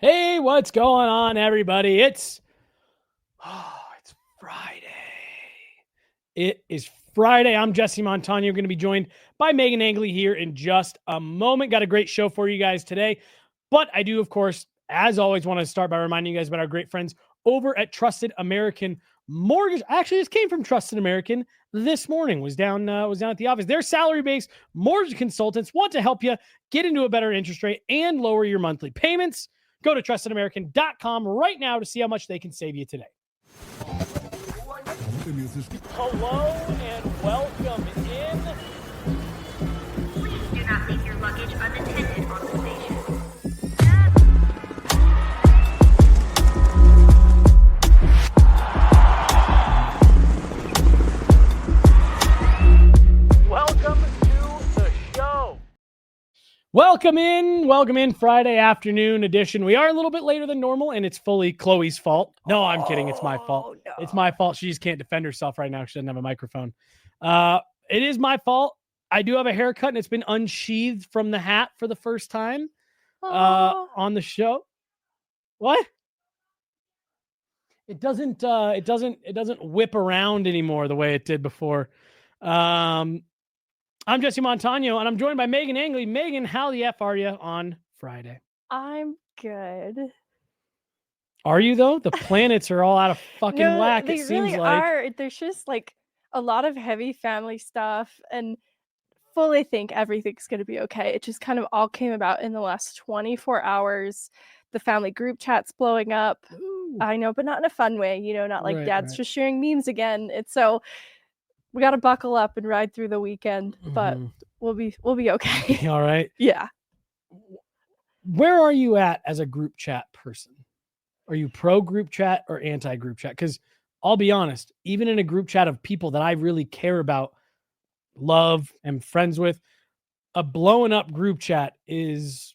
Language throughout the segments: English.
Hey, what's going on, everybody? It's Friday. It is Friday. I'm Jesse Montano. You're going to be joined by Meghan Angley here in just a moment. Got a great show for you guys today. But I do, of course, as always, want to start by reminding you guys about our great friends over at Trusted American Mortgage. Actually, this came from Trusted American this morning. Was down at the office. Their salary-based mortgage consultants want to help you get into a better interest rate and lower your monthly payments. Go to trustedamerican.com right now to see how much they can save you today. Hello and welcome in. Please do not leave your luggage unattended on the station. Welcome to the show. Welcome in Friday afternoon edition. We are a little bit later than normal, and it's fully Chloe's fault. No, I'm kidding. It's my fault. No. It's my fault. She just can't defend herself right now. She doesn't have a microphone. It is my fault. I do have a haircut, and it's been unsheathed from the hat for the first time on the show. What? It doesn't whip around anymore the way it did before. I'm Jesse Montano, and I'm joined by Meghan Angley. Meghan, how the F are you on Friday? I'm good. Are you, though? The planets are all out of fucking whack, they it seems really like. are. There's just like a lot of heavy family stuff, and fully think everything's going to be okay. It just kind of all came about in the last 24 hours. The family group chat's blowing up. Ooh. I know, but not in a fun way, not like Right, dad's right. just sharing memes again. It's so we got to buckle up and ride through the weekend, but we'll be okay. All right. Yeah. Where are you at as a group chat person? Are you pro group chat or anti group chat? Because I'll be honest, even in a group chat of people that I really care about, love, and friends with, a blowing up group chat is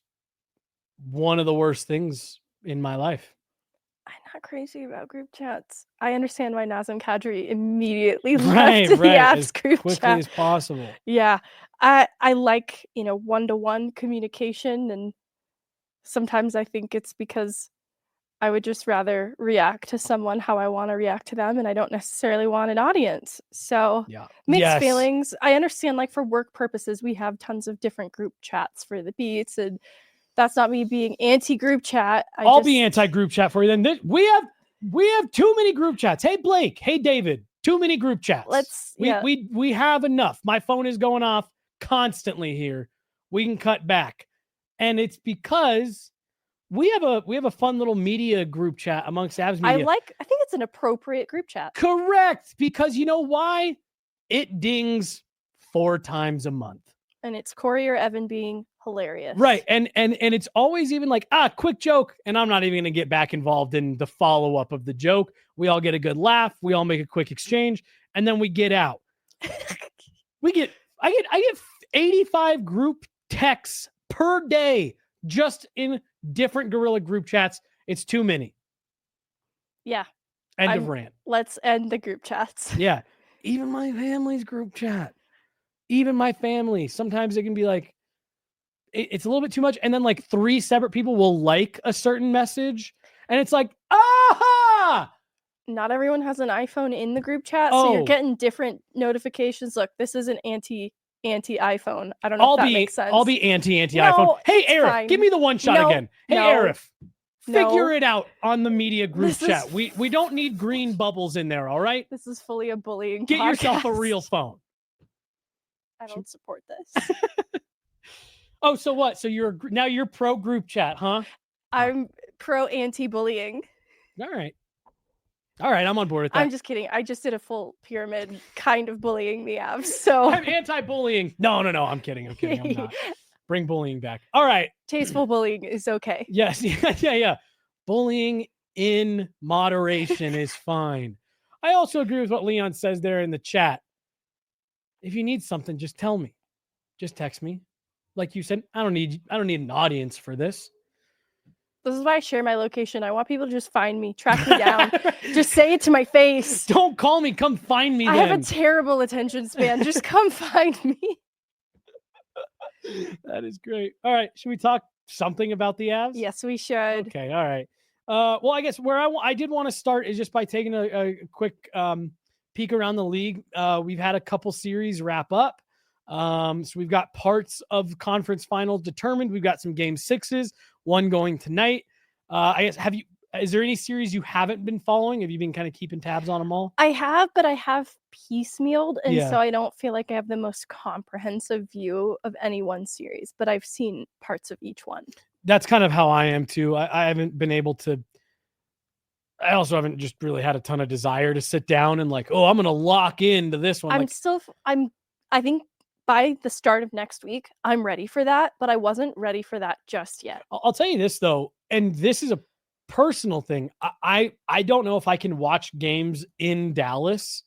one of the worst things in my life. I'm not crazy about group chats. I understand why Nazem Kadri immediately left the as apps group quickly chat. as possible. Yeah, I like one-to-one communication, and sometimes I think it's because I would just rather react to someone how I want to react to them, and I don't necessarily want an audience. So Yeah, mixed feelings. I understand, like for work purposes, we have tons of different group chats for the beats, and that's not me being anti-group chat. I'll be anti-group chat for you. Then we have too many group chats. Hey Blake, hey David, too many group chats. We have enough. My phone is going off constantly here. We can cut back, and it's because we have a fun little media group chat amongst Avs Media. I think it's an appropriate group chat. Correct, because you know why? It dings 4 times a month. And it's Corey or Evan being hilarious. Right. And it's always even like, quick joke. And I'm not even going to get back involved in the follow-up of the joke. We all get a good laugh. We all make a quick exchange. And then we get out. I get 85 group texts per day just in different guerrilla group chats. It's too many. Yeah. End of rant. Let's end the group chats. Yeah. Even my family's group chat. Even my family, sometimes it can be like, it's a little bit too much. And then like 3 separate people will like a certain message. And it's like, aha! Not everyone has an iPhone in the group chat. So you're getting different notifications. Look, this is an anti-iPhone. I don't know if that makes sense. I'll be anti-iPhone. Hey, Arif, give me the one shot again. Hey, Arif, figure it out on the media group chat. We don't need green bubbles in there, all right? This is fully a bullying Get podcast. yourself a real phone. I don't support this. Oh, so what? So you're pro group chat, huh? I'm pro anti-bullying. All right, I'm on board with that. I'm just kidding. I just did a full pyramid kind of bullying the Avs. So I'm anti-bullying. No, I'm kidding. I'm not. Bring bullying back. All right. Tasteful bullying is okay. Yes. Yeah. Bullying in moderation is fine. I also agree with what Leon says there in the chat. If you need something, just tell me. Just text me. Like you said, I don't need an audience for this. This is why I share my location. I want people to just find me, track me down. Just say it to my face. Don't call me. Come find me. I have a terrible attention span. Just come find me. That is great. All right. Should we talk something about the Avs? Yes, we should. Okay, all right. Well, I guess where I did want to start is just by taking a quick peek around the league. We've had a couple series wrap up. So we've got parts of conference finals determined. We've got some game sixes, one going tonight. I guess, is there any series you haven't been following? Have you been kind of keeping tabs on them all? I have, but I have piecemealed, and Yeah. so I don't feel like I have the most comprehensive view of any one series, but I've seen parts of each one. That's kind of how I am too. I haven't been able to. I also haven't just really had a ton of desire to sit down and like, oh, I'm going to lock into this one. I think by the start of next week, I'm ready for that, but I wasn't ready for that just yet. I'll tell you this though, and this is a personal thing. I don't know if I can watch games in Dallas.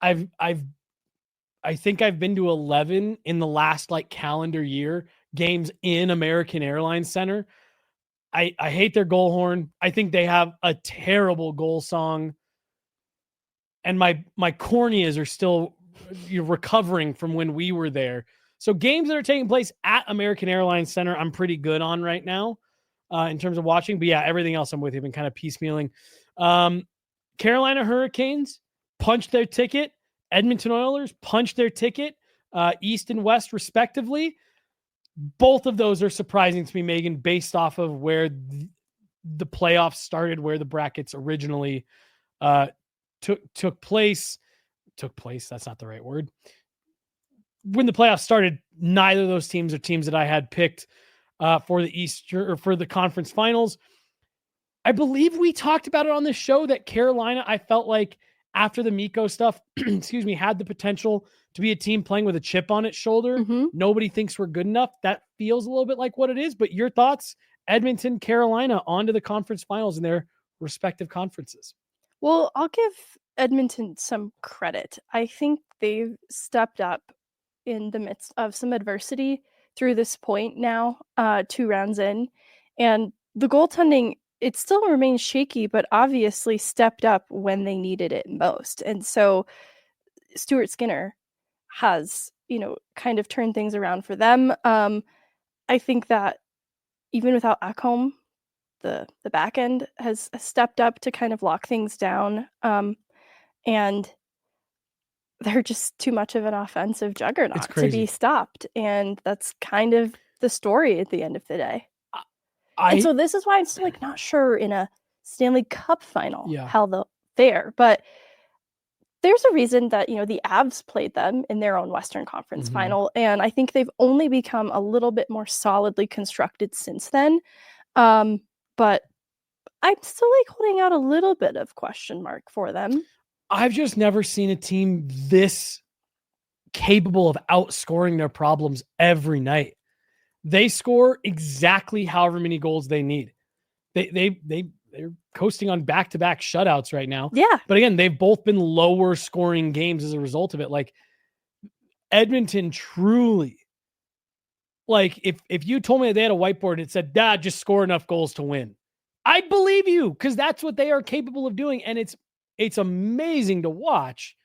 I think I've been to 11 in the last like calendar year games in American Airlines Center. I hate their goal horn. I think they have a terrible goal song. And my corneas are still recovering from when we were there. So games that are taking place at American Airlines Center, I'm pretty good on right now in terms of watching. But yeah, everything else I'm with you. Been kind of piecemealing. Carolina Hurricanes punched their ticket. Edmonton Oilers punched their ticket, East and West respectively. Both of those are surprising to me, Megan, based off of where the playoffs started, where the brackets originally took place. Took place. That's not the right word. When the playoffs started, neither of those teams are teams that I had picked for the Eastern or for the conference finals. I believe we talked about it on this show that Carolina, I felt like after the Mikko stuff, had the potential to be a team playing with a chip on its shoulder. Mm-hmm. Nobody thinks we're good enough. That feels a little bit like what it is. But your thoughts, Edmonton, Carolina, onto the conference finals in their respective conferences. Well, I'll give Edmonton some credit. I think they've stepped up in the midst of some adversity through this point now, 2 rounds in. And the goaltending, it still remains shaky, but obviously stepped up when they needed it most. And so Stuart Skinner has, kind of turned things around for them. I think that even without Ekholm, the back end has stepped up to kind of lock things down. And they're just too much of an offensive juggernaut to be stopped. And that's kind of the story at the end of the day. And so this is why I'm still not sure in a Stanley Cup final how they'll fare. But there's a reason that, the Avs played them in their own Western Conference final. And I think they've only become a little bit more solidly constructed since then. But I'm still holding out a little bit of question mark for them. I've just never seen a team this capable of outscoring their problems every night. They score exactly however many goals they need. They're coasting on back-to-back shutouts right now. Yeah. But again, they've both been lower scoring games as a result of it. Like Edmonton truly, if you told me that they had a whiteboard and it said, just score enough goals to win, I'd believe you because that's what they are capable of doing. And it's amazing to watch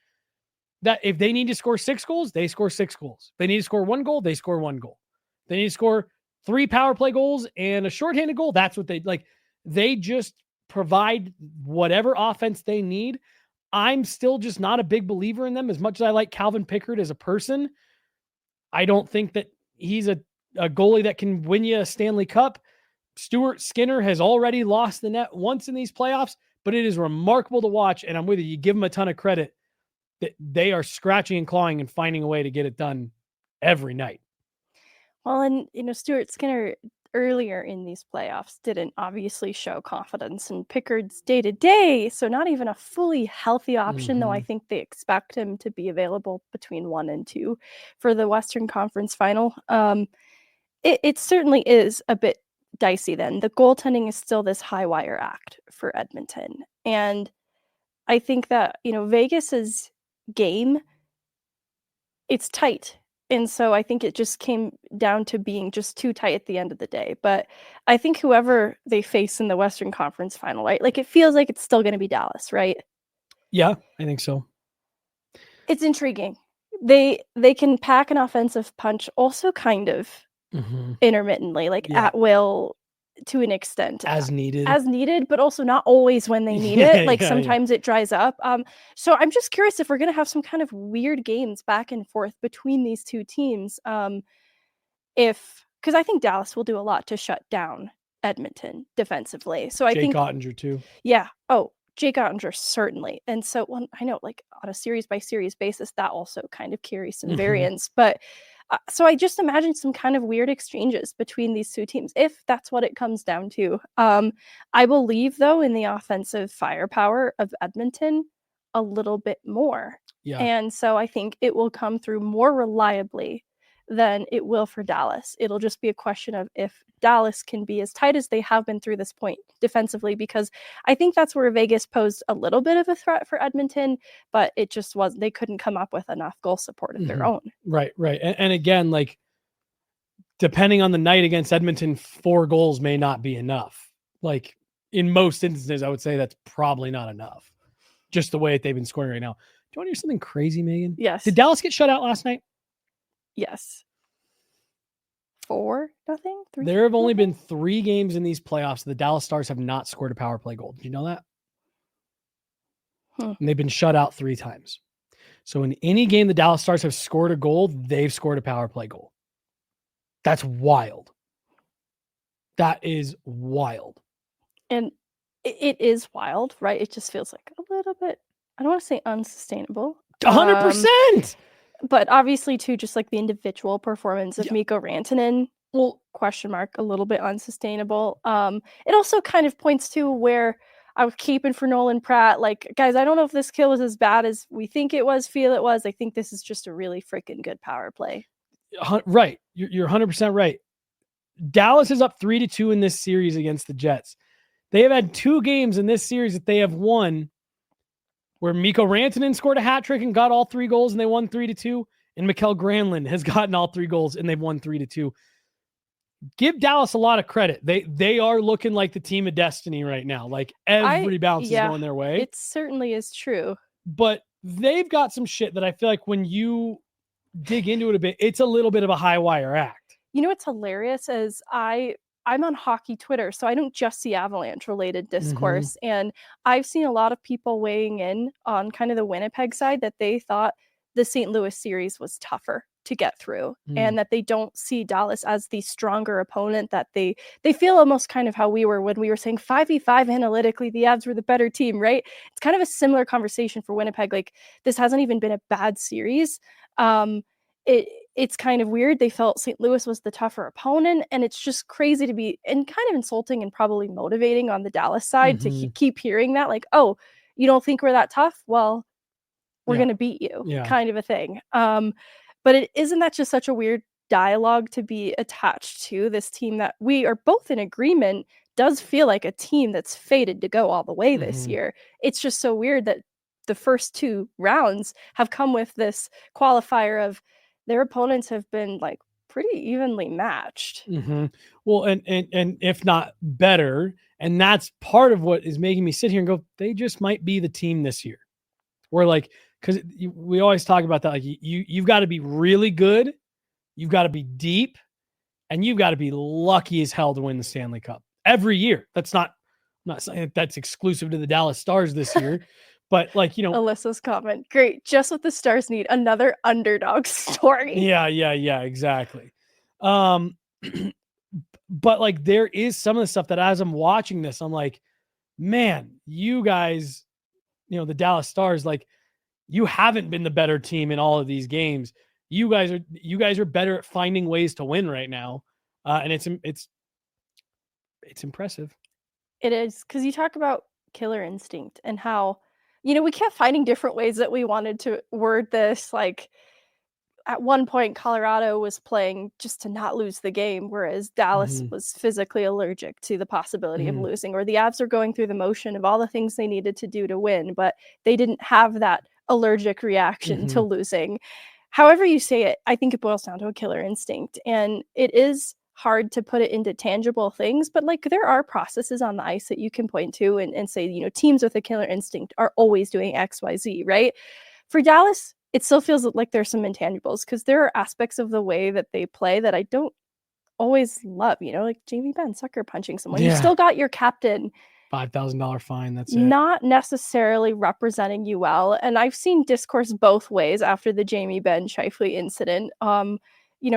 that if they need to score 6 goals, they score 6 goals. If they need to score 1 goal, they score 1 goal. If they need to score 3 power play goals and a shorthanded goal, that's what they like. They just provide whatever offense they need. I'm still just not a big believer in them as much as I like Calvin Pickard as a person. I don't think that he's a goalie that can win you a Stanley Cup. Stuart Skinner has already lost the net once in these playoffs, but it is remarkable to watch. And I'm with you. You give them a ton of credit that they are scratching and clawing and finding a way to get it done every night. Well, and, Stuart Skinner earlier in these playoffs didn't obviously show confidence, and Pickard's day-to-day, so not even a fully healthy option, though I think they expect him to be available between 1 and 2 for the Western Conference final. It certainly is a bit dicey then. The goaltending is still this high wire act for Edmonton. And I think that, Vegas's game, it's tight. And so I think it just came down to being just too tight at the end of the day. But I think whoever they face in the Western Conference final, right? It feels like it's still going to be Dallas, right? Yeah, I think so. It's intriguing. They can pack an offensive punch also kind of intermittently, like at will to an extent. As needed, but also not always when they need it. Like sometimes it dries up. So I'm just curious if we're going to have some kind of weird games back and forth between these two teams. Because I think Dallas will do a lot to shut down Edmonton defensively. So I think Jake Ottinger too. Yeah. Oh, Jake Ottinger certainly. And so I know, like on a series by series basis, that also kind of carries some variance. But so I just imagine some kind of weird exchanges between these two teams, if that's what it comes down to. I believe, though, in the offensive firepower of Edmonton a little bit more. Yeah. And so I think it will come through more reliably than it will for Dallas. It'll just be a question of if Dallas can be as tight as they have been through this point defensively, because I think that's where Vegas posed a little bit of a threat for Edmonton, but it just wasn't. They couldn't come up with enough goal support of their own. Right. And again, like, depending on the night against Edmonton, 4 goals may not be enough. Like, in most instances, I would say that's probably not enough. Just the way that they've been scoring right now. Do you want to hear something crazy, Megan? Yes. Did Dallas get shut out last night? Yes. 4-0? There have only been 3 games in these playoffs. The Dallas Stars have not scored a power play goal. Did you know that? And they've been shut out 3 times. So in any game the Dallas Stars have scored a goal, they've scored a power play goal. That's wild. That is wild. And it is wild, right? It just feels like a little bit, I don't want to say unsustainable. 100%. But obviously, too, just like the individual performance of Mikko Rantanen, question mark, a little bit unsustainable. It also kind of points to where I was keeping for Nolan Pratt. Like, guys, I don't know if this kill was as bad as we think it was, feel it was. I think this is just a really freaking good power play. Right. You're 100% right. Dallas is up 3-2 in this series against the Jets. They have had 2 games in this series that they have won where Mikko Rantanen scored a hat trick and got all 3 goals and they won 3-2. And Mikael Granlund has gotten all 3 goals and they've won 3-2. Give Dallas a lot of credit. They are looking like the team of destiny right now. Like every bounce is going their way. It certainly is true. But they've got some shit that I feel like when you dig into it a bit, it's a little bit of a high wire act. You know what's hilarious is I'm on hockey Twitter, so I don't just see Avalanche related discourse. And I've seen a lot of people weighing in on kind of the Winnipeg side that they thought the St. Louis series was tougher to get through and that they don't see Dallas as the stronger opponent, that they feel almost kind of how we were when we were saying 5v5 analytically, the Avs were the better team, right? It's kind of a similar conversation for Winnipeg. Like, this hasn't even been a bad series. It's kind of weird. They felt St. Louis was the tougher opponent, and it's just crazy to be, and kind of insulting and probably motivating on the Dallas side to keep hearing that, like, oh, you don't think we're that tough? Well, we're going to beat you, kind of a thing. But isn't that just such a weird dialogue to be attached to this team that we are both in agreement does feel like a team that's fated to go all the way this year? It's just so weird that the first 2 rounds have come with this qualifier of their opponents have been like pretty evenly matched. Well, and if not better, and that's part of what is making me sit here and go, they just might be the team this year. We're like, because we always talk about that, like you've got to be really good, you've got to be deep, and you've got to be lucky as hell to win the Stanley Cup every year. That's not, I'm not saying that's exclusive to the Dallas Stars this year. But like, you know, Alyssa's comment, great, just what the Stars need, another underdog story. Yeah, exactly. But like, there is some of the stuff that as I'm watching this, I'm like, man, you guys, you know, the Dallas Stars, like, you haven't been the better team in all of these games. You guys are better at finding ways to win right now, and it's impressive. It is, because you talk about killer instinct and how, you know, we kept finding different ways that we wanted to word this. Like, at one point, Colorado was playing just to not lose the game, whereas Dallas was physically allergic to the possibility of losing, or the Avs are going through the motion of all the things they needed to do to win, but they didn't have that allergic reaction to losing. However you say it, I think it boils down to a killer instinct, and it is hard to put it into tangible things, but like, there are processes on the ice that you can point to and say, you know, teams with a killer instinct are always doing XYZ, right? For Dallas, it still feels like there's some intangibles, because there are aspects of the way that they play that I don't always love, like Jamie Benn sucker punching someone. You Yeah. still got your captain $5,000 fine. That's it. not necessarily representing you well. And I've seen discourse both ways after the Jamie Benn Scheifele incident.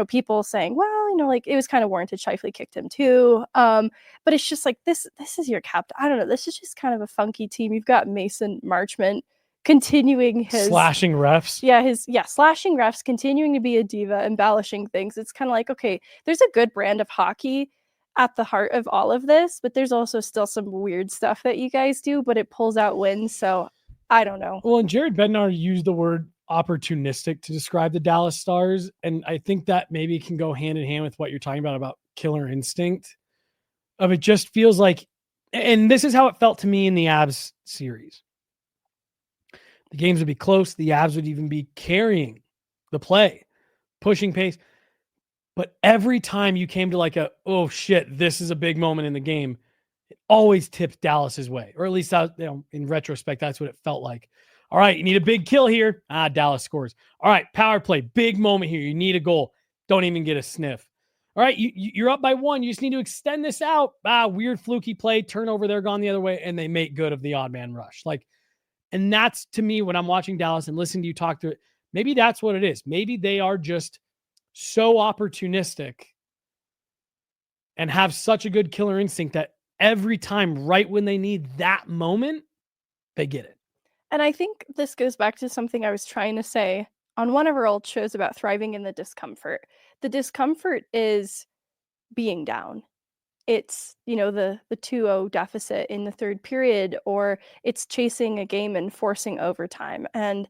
People saying, well, like it was kind of warranted. Scheifele kicked him too. But it's just like this is your captain. I don't know. This is just kind of a funky team. You've got Mason Marchment continuing his slashing refs. Slashing refs, continuing to be a diva, embellishing things. It's kind of like, okay, there's a good brand of hockey at the heart of all of this, but there's also still some weird stuff that you guys do, but it pulls out wins. So I don't know. Well, and Jared Bednar used the word opportunistic to describe the Dallas Stars. And I think that maybe can go hand in hand with what you're talking about killer instinct. It just feels like, and this is how it felt to me in the Avs series. The games would be close. The Avs would even be carrying the play, pushing pace. But every time you came to like oh shit, this is a big moment in the game, it always tipped Dallas's way. Or at least in retrospect, that's what it felt like. All right, you need a big kill here. Dallas scores. All right, power play, big moment here. You need a goal. Don't even get a sniff. All right, you're up by 1. You just need to extend this out. Weird fluky play, turnover, they're gone the other way, and they make good of the odd man rush. And that's, to me, when I'm watching Dallas and listening to you talk through it, maybe that's what it is. Maybe they are just so opportunistic and have such a good killer instinct that every time, right when they need that moment, they get it. And I think this goes back to something I was trying to say on one of our old shows about thriving in the discomfort. The discomfort is being down. It's, the 2-0 deficit in the third period, or it's chasing a game and forcing overtime. And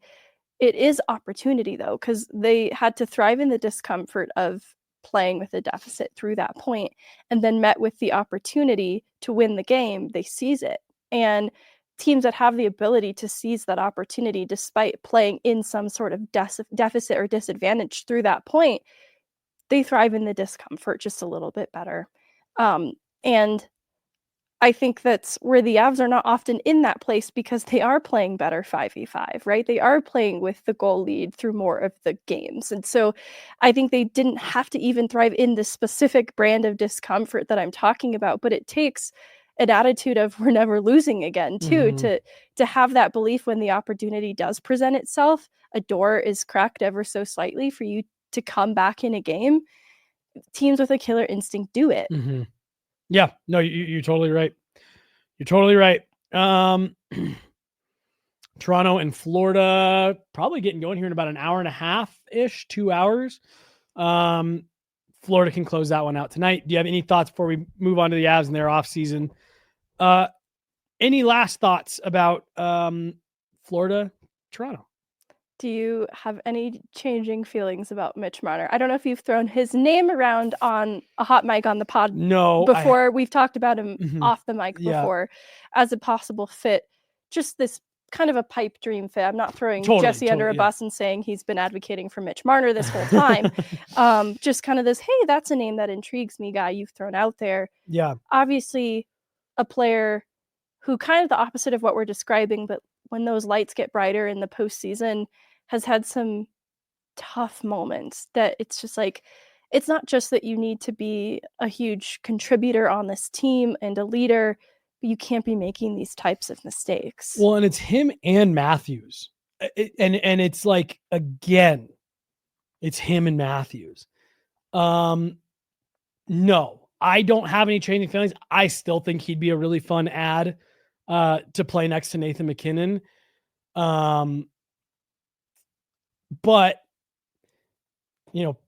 it is opportunity, though, because they had to thrive in the discomfort of playing with a deficit through that point, and then met with the opportunity to win the game. They seize it. And teams that have the ability to seize that opportunity despite playing in some sort of deficit or disadvantage through that point, they thrive in the discomfort just a little bit better. And I think that's where the Avs are not often in that place, because they are playing better 5v5, right? They are playing with the goal lead through more of the games. And so I think they didn't have to even thrive in the specific brand of discomfort that I'm talking about, but it takes an attitude of we're never losing again too, to have that belief when the opportunity does present itself, a door is cracked ever so slightly for you to come back in a game. Teams with a killer instinct do it. Mm-hmm. Yeah, no, you're totally right. You're totally right. Toronto and Florida probably getting going here in about an hour and a half-ish, 2 hours. Florida can close that one out tonight. Do you have any thoughts before we move on to the Avs and their offseason? Any last thoughts about Florida, Toronto? Do you have any changing feelings about Mitch Marner? I don't know if you've thrown his name around on a hot mic on the pod before. We've talked about him off the mic before as a possible fit. Just this kind of a pipe dream fit. I'm not throwing Jesse under a bus and saying he's been advocating for Mitch Marner this whole time. Just kind of this, hey, that's a name that intrigues me guy you've thrown out there. Yeah. Obviously a player who kind of the opposite of what we're describing, but when those lights get brighter in the postseason, has had some tough moments that it's just like, it's not just that you need to be a huge contributor on this team and a leader, but you can't be making these types of mistakes. Well, and it's him and Matthews. And it's like, again, it's him and Matthews. No, I don't have any changing feelings. I still think he'd be a really fun ad to play next to Nathan MacKinnon. But,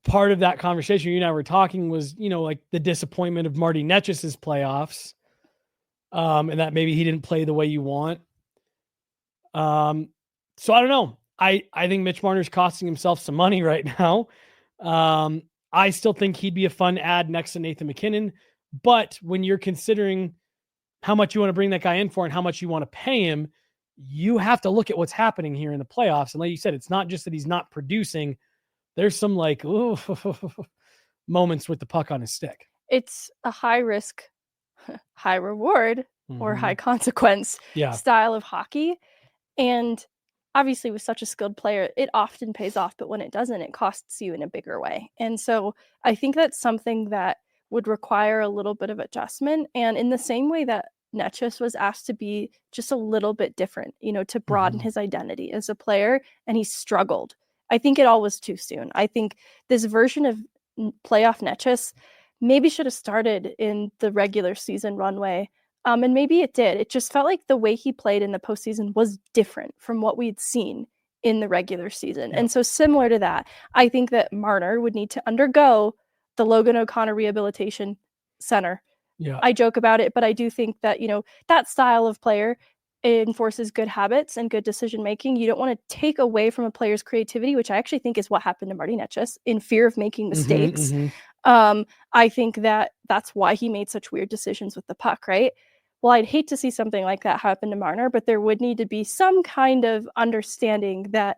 part of that conversation you and I were talking was, like the disappointment of Marty Netches's playoffs, and that maybe he didn't play the way you want. So I don't know. I think Mitch Marner's costing himself some money right now. I still think he'd be a fun ad next to Nathan MacKinnon. But when you're considering how much you want to bring that guy in for and how much you want to pay him, you have to look at what's happening here in the playoffs. And like you said, it's not just that he's not producing. There's some moments with the puck on his stick. It's a high risk, high reward, or high consequence style of hockey. And obviously with such a skilled player, it often pays off, but when it doesn't, it costs you in a bigger way. And so I think that's something that would require a little bit of adjustment. And in the same way that Necas was asked to be just a little bit different, to broaden his identity as a player, and he struggled. I think it all was too soon. I think this version of playoff Necas maybe should have started in the regular season runway. And maybe it did. It just felt like the way he played in the postseason was different from what we'd seen in the regular season. Yep. And so similar to that, I think that Marner would need to undergo the Logan O'Connor Rehabilitation Center. Yeah. I joke about it, but I do think that, that style of player enforces good habits and good decision making. You don't want to take away from a player's creativity, which I actually think is what happened to Marty Necas, in fear of making mistakes. I think that that's why he made such weird decisions with the puck, right? Well, I'd hate to see something like that happen to Marner, but there would need to be some kind of understanding that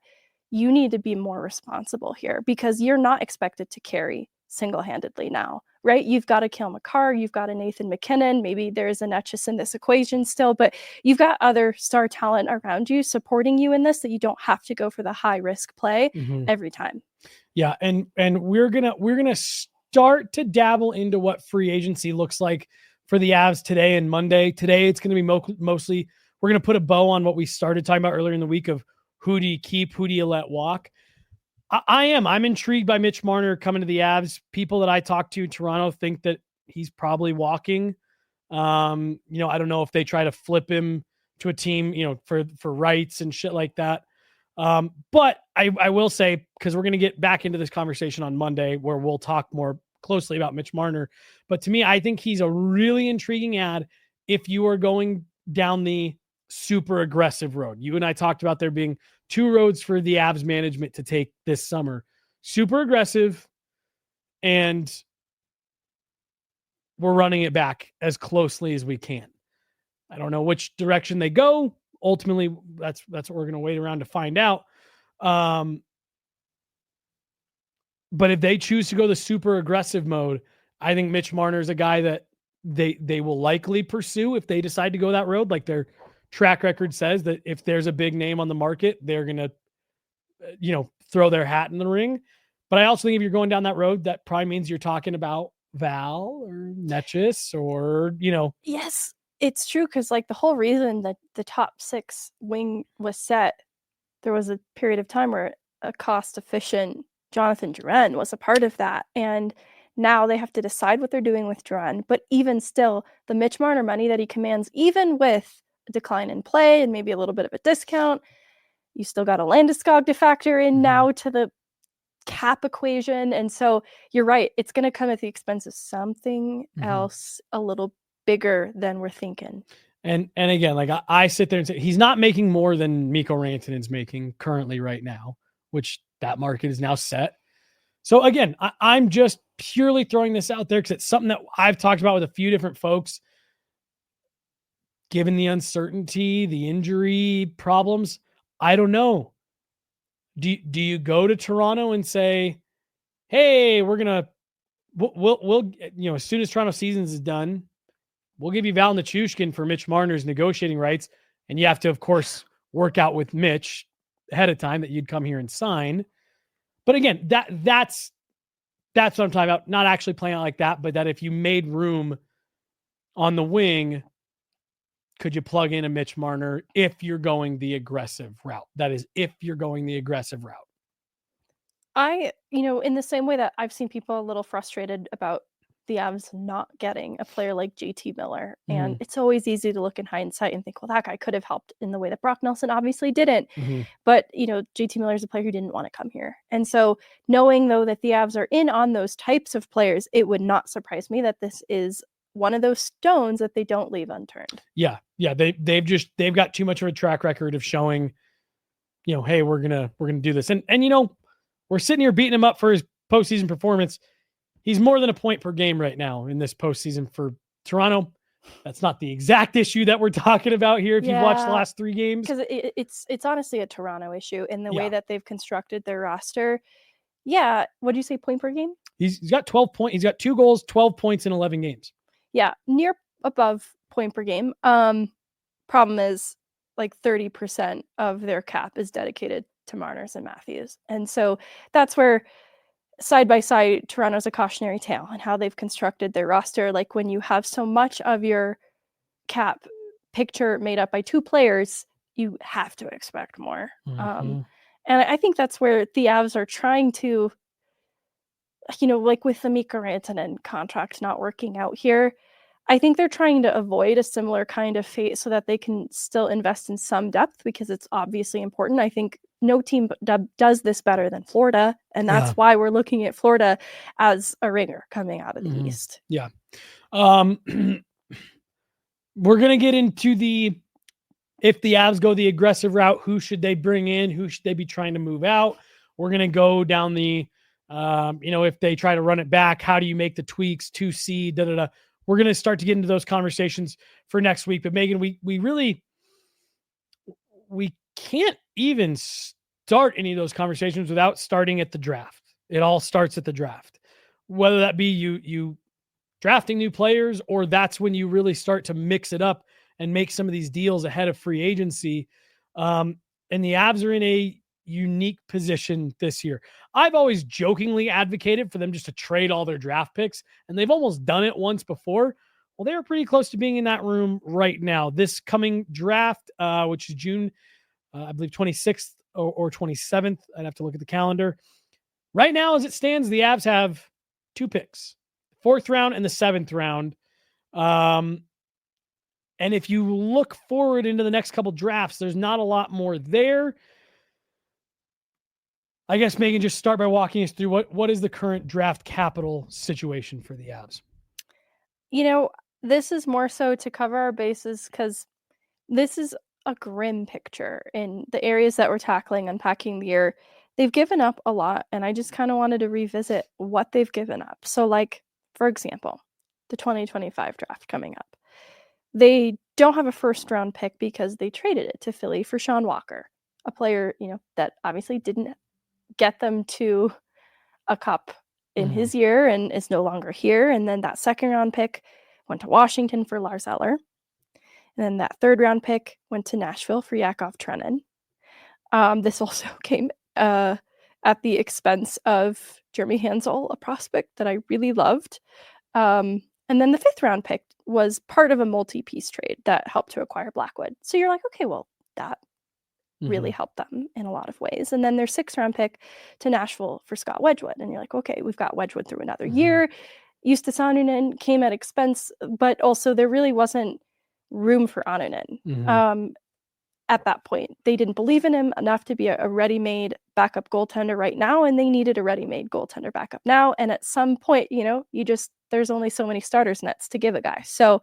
you need to be more responsible here, because you're not expected to carry single-handedly now, right? You've got a Cale Makar, you've got a Nathan McKinnon, maybe there's a Necas in this equation still, but you've got other star talent around you supporting you in this, that you don't have to go for the high-risk play every time. Yeah, and we're gonna start to dabble into what free agency looks like for the Avs today and Monday. Today, it's going to be mostly, we're going to put a bow on what we started talking about earlier in the week of who do you keep, who do you let walk. I'm intrigued by Mitch Marner coming to the Avs. People that I talk to in Toronto think that he's probably walking. I don't know if they try to flip him to a team, for rights and shit like that. But I will say, because we're going to get back into this conversation on Monday where we'll talk more closely about Mitch Marner. But to me, I think he's a really intriguing ad if you are going down the super aggressive road. You and I talked about there being two roads for the Avs management to take this summer: super aggressive, and we're running it back as closely as we can. I don't know which direction they go. Ultimately, that's what we're going to wait around to find out. But if they choose to go the super aggressive mode, I think Mitch Marner is a guy that they will likely pursue if they decide to go that road. Like their track record says that if there's a big name on the market, they're going to, throw their hat in the ring. But I also think if you're going down that road, that probably means you're talking about Val or Necas or, Yes, it's true. Cause like the whole reason that the top 6 wing was set, there was a period of time where a cost efficient Jonathan Drouin was a part of that. And now they have to decide what they're doing with Drouin. But even still, the Mitch Marner money that he commands, even with a decline in play and maybe a little bit of a discount, you still got a Landeskog to factor in now to the cap equation. And so you're right, it's going to come at the expense of something else a little bigger than we're thinking. And again, like I sit there and say, he's not making more than Mikko Rantanen's making currently right now, which that market is now set. So again, I'm just purely throwing this out there because it's something that I've talked about with a few different folks. Given the uncertainty, the injury problems, I don't know. Do you go to Toronto and say, hey, we'll as soon as Toronto seasons is done, we'll give you Val Nichushkin for Mitch Marner's negotiating rights. And you have to, of course, work out with Mitch ahead of time that you'd come here and sign. But again, that's what I'm talking about. Not actually playing out like that, but that if you made room on the wing, could you plug in a Mitch Marner if you're going the aggressive route? That is, if you're going the aggressive route. In the same way that I've seen people a little frustrated about the Avs not getting a player like JT Miller. And it's always easy to look in hindsight and think, well, that guy could have helped in the way that Brock Nelson obviously didn't. But, JT Miller is a player who didn't want to come here. And so knowing, though, that the Avs are in on those types of players, it would not surprise me that this is one of those stones that they don't leave unturned. Yeah. They've got too much of a track record of showing, hey, we're going to do this. And we're sitting here beating him up for his postseason performance. He's more than a point per game right now in this postseason for Toronto. That's not the exact issue that we're talking about here. If you've watched the last 3 games, because it's honestly a Toronto issue in the way that they've constructed their roster. Yeah. What do you say? Point per game? He's got 12 points. He's got 2 goals, 12 points in 11 games. Yeah. Near above point per game. Problem is like 30% of their cap is dedicated to Marners and Matthews. And so that's where side by side Toronto's a cautionary tale and how they've constructed their roster. Like when you have so much of your cap picture made up by two players, you have to expect more. And I think that's where the Avs are trying to, like with the Mikko Rantanen contract not working out here, I think they're trying to avoid a similar kind of fate so that they can still invest in some depth because it's obviously important. I think no team does this better than Florida, and that's why we're looking at Florida as a ringer coming out of the East. Yeah. We're going to get into if the Avs go the aggressive route, who should they bring in? Who should they be trying to move out? We're going to go down if they try to run it back, how do you make the tweaks, 2C, da-da-da. We're going to start to get into those conversations for next week. But Megan, we can't even start any of those conversations without starting at the draft. It all starts at the draft, whether that be you drafting new players, or that's when you really start to mix it up and make some of these deals ahead of free agency. And the Avs are in a unique position this year. I've always jokingly advocated for them just to trade all their draft picks, and they've almost done it once before. Well, they are pretty close to being in that room right now. This coming draft, which is June, I believe 26th or 27th. I'd have to look at the calendar. Right now, as it stands, the Avs have 2 picks, 4th round and the 7th round. And if you look forward into the next couple drafts, there's not a lot more there. I guess, Megan, just start by walking us through what is the current draft capital situation for the Avs? This is more so to cover our bases because this is a grim picture in the areas that we're tackling, unpacking the year. They've given up a lot, and I just kind of wanted to revisit what they've given up. So, like, for example, the 2025 draft coming up. They don't have a first-round pick because they traded it to Philly for Sean Walker, a player, that obviously didn't get them to a cup in his year and is no longer here. And then that 2nd-round pick went to Washington for Lars Eller. And then that 3rd-round pick went to Nashville for Yakov Trenin. This also came at the expense of Jeremy Hansel, a prospect that I really loved. And then the 5th-round pick was part of a multi-piece trade that helped to acquire Blackwood. So you're like, okay, well, that really helped them in a lot of ways. And then their 6th-round pick to Nashville for Scott Wedgwood. And you're like, okay, we've got Wedgwood through another year. Justus Annunen came at expense, but also there really wasn't room for Annunen. At that point, they didn't believe in him enough to be a ready-made backup goaltender right now, and they needed a ready-made goaltender backup now. And at some point, there's only so many starters nets to give a guy. So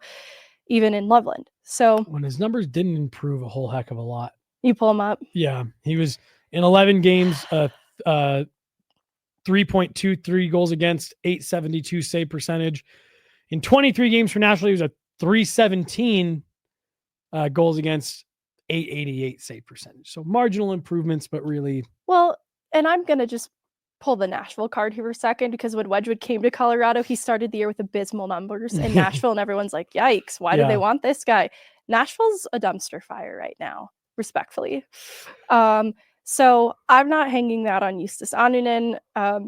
even in Loveland. So when his numbers didn't improve a whole heck of a lot. You pull him up? Yeah. He was in 11 games, 3.23 goals against, 872 save percentage. In 23 games for Nashville, he was a 317 goals against, 888 save percentage. So marginal improvements, but really. Well, and I'm going to just pull the Nashville card here for a second, because when Wedgwood came to Colorado, he started the year with abysmal numbers in Nashville, and everyone's like, yikes, why do they want this guy? Nashville's a dumpster fire right now, respectfully. So I'm not hanging that on Justus Annunen. I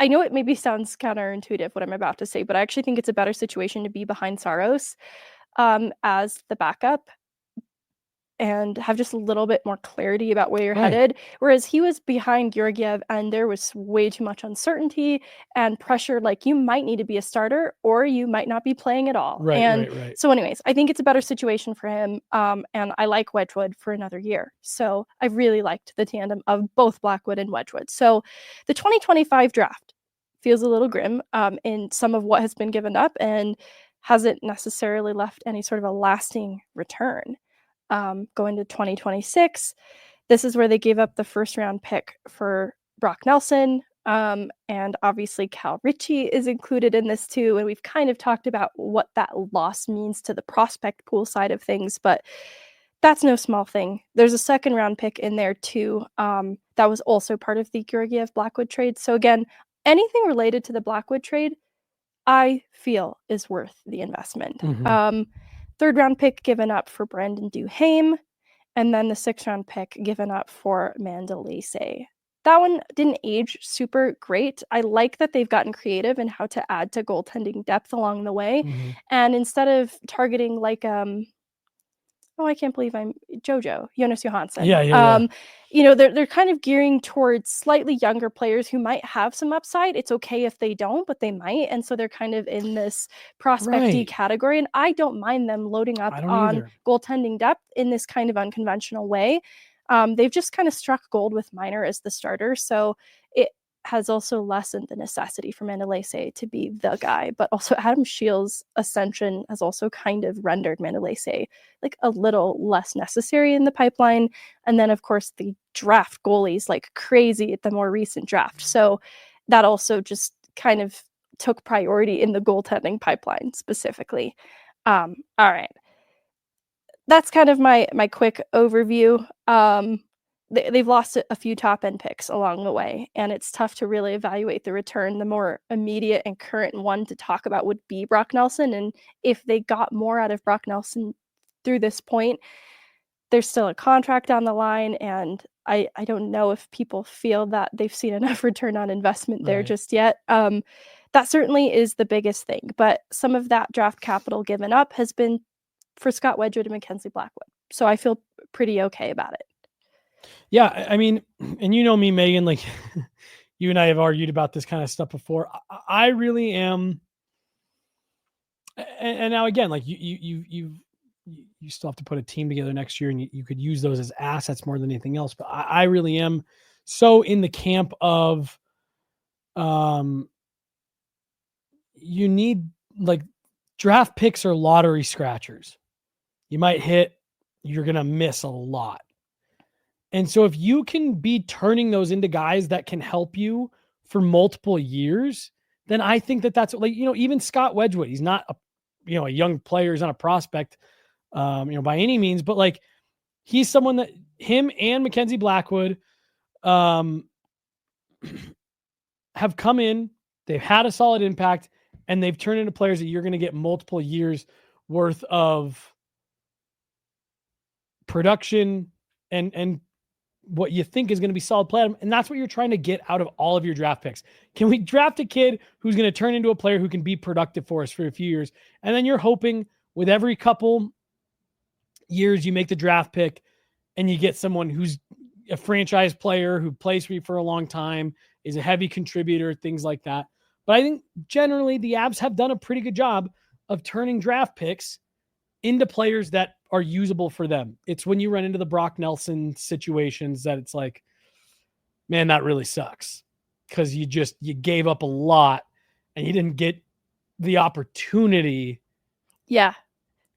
know it maybe sounds counterintuitive what I'm about to say, but I actually think it's a better situation to be behind Saros as the backup and have just a little bit more clarity about where you're headed. Whereas he was behind Georgiev and there was way too much uncertainty and pressure. Like, you might need to be a starter or you might not be playing at all. Right. So anyways, I think it's a better situation for him. And I like Wedgwood for another year. So I really liked the tandem of both Blackwood and Wedgwood. So the 2025 draft feels a little grim in some of what has been given up and hasn't necessarily left any sort of a lasting return. Going to 2026, this is where they gave up the 1st-round pick for Brock Nelson, and obviously Cal Ritchie is included in this too, and we've kind of talked about what that loss means to the prospect pool side of things, but that's no small thing. There's a 2nd-round pick in there too, that was also part of the Georgiev-Blackwood trade. So again, anything related to the Blackwood trade, I feel is worth the investment. 3rd-round pick given up for Brandon Duhaime, and then the 6th-round pick given up for Mandalese. that one didn't age super great. I like that they've gotten creative in how to add to goaltending depth along the way. Mm-hmm. And instead of targeting like I can't believe I'm Jonas Johansson. Yeah. They're kind of gearing towards slightly younger players who might have some upside. It's okay if they don't, but they might. And so they're kind of in this prospecty category. And I don't mind them loading up on either. goaltending depth in this kind of unconventional way. They've just kind of struck gold with Minor as the starter. So it has also lessened the necessity for Mandalese to be the guy, but also Adam Shields' ascension has also kind of rendered Mandalese like a little less necessary in the pipeline. And then, of course, the draft goalies like crazy at the more recent draft. So that also just kind of took priority in the goaltending pipeline specifically. All right. That's kind of my quick overview. They've lost a few top end picks along the way, and it's tough to really evaluate the return. The more immediate and current one to talk about would be Brock Nelson. And if they got more out of Brock Nelson through this point, there's still a contract on the line. And I don't know if people feel that they've seen enough return on investment there just yet. That certainly is the biggest thing. But some of that draft capital given up has been for Scott Wedgwood and Mackenzie Blackwood. So I feel pretty okay about it. Yeah, I mean, and you know me, Megan, like you and I have argued about this kind of stuff before. I really am. And now again, like you still have to put a team together next year, and you could use those as assets more than anything else. But I really am so in the camp of, you need like draft picks or lottery scratchers. You might hit, you're going to miss a lot. And so if you can be turning those into guys that can help you for multiple years, then I think that's like, even Scott Wedgwood, he's not a young player, he's not a prospect, by any means, but like he's someone that him and Mackenzie Blackwood have come in, they've had a solid impact, and they've turned into players that you're going to get multiple years worth of production and what you think is going to be solid play. And that's what you're trying to get out of all of your draft picks. Can we draft a kid who's going to turn into a player who can be productive for us for a few years? And then you're hoping with every couple years you make the draft pick and you get someone who's a franchise player who plays for you for a long time, is a heavy contributor, things like that. But I think generally the Avs have done a pretty good job of turning draft picks into players that are usable for them. It's when you run into the Brock Nelson situations that it's like, man, that really sucks because you gave up a lot and you didn't get the opportunity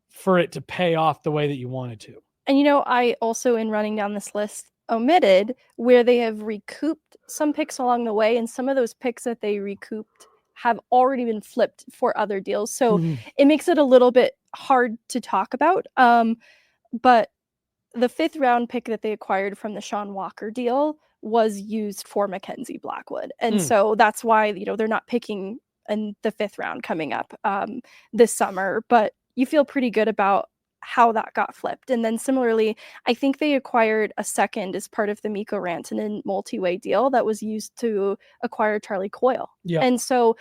for it to pay off the way that you wanted to. And, I also, in running down this list, omitted where they have recouped some picks along the way, and some of those picks that they recouped have already been flipped for other deals. So it makes it a little bit hard to talk about. But the 5th round pick that they acquired from the Sean Walker deal was used for Mackenzie Blackwood. And so that's why, they're not picking in the 5th round coming up this summer, but you feel pretty good about how that got flipped. And then similarly, I think they acquired a second as part of the Mikko Rantanen multi-way deal that was used to acquire Charlie Coyle. Yeah. And so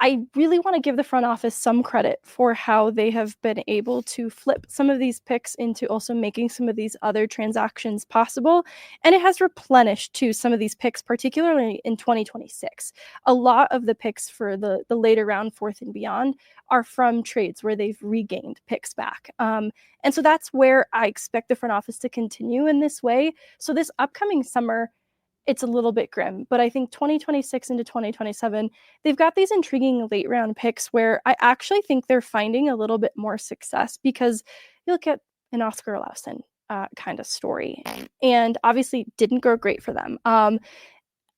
I really want to give the front office some credit for how they have been able to flip some of these picks into also making some of these other transactions possible. And it has replenished to some of these picks, particularly in 2026. A lot of the picks for the later round, 4th and beyond, are from trades where they've regained picks back. And so that's where I expect the front office to continue in this way. So this upcoming summer, it's a little bit grim, but I think 2026 into 2027, they've got these intriguing late round picks where I actually think they're finding a little bit more success, because you look at an Oscar Olausson kind of story, and obviously didn't go great for them.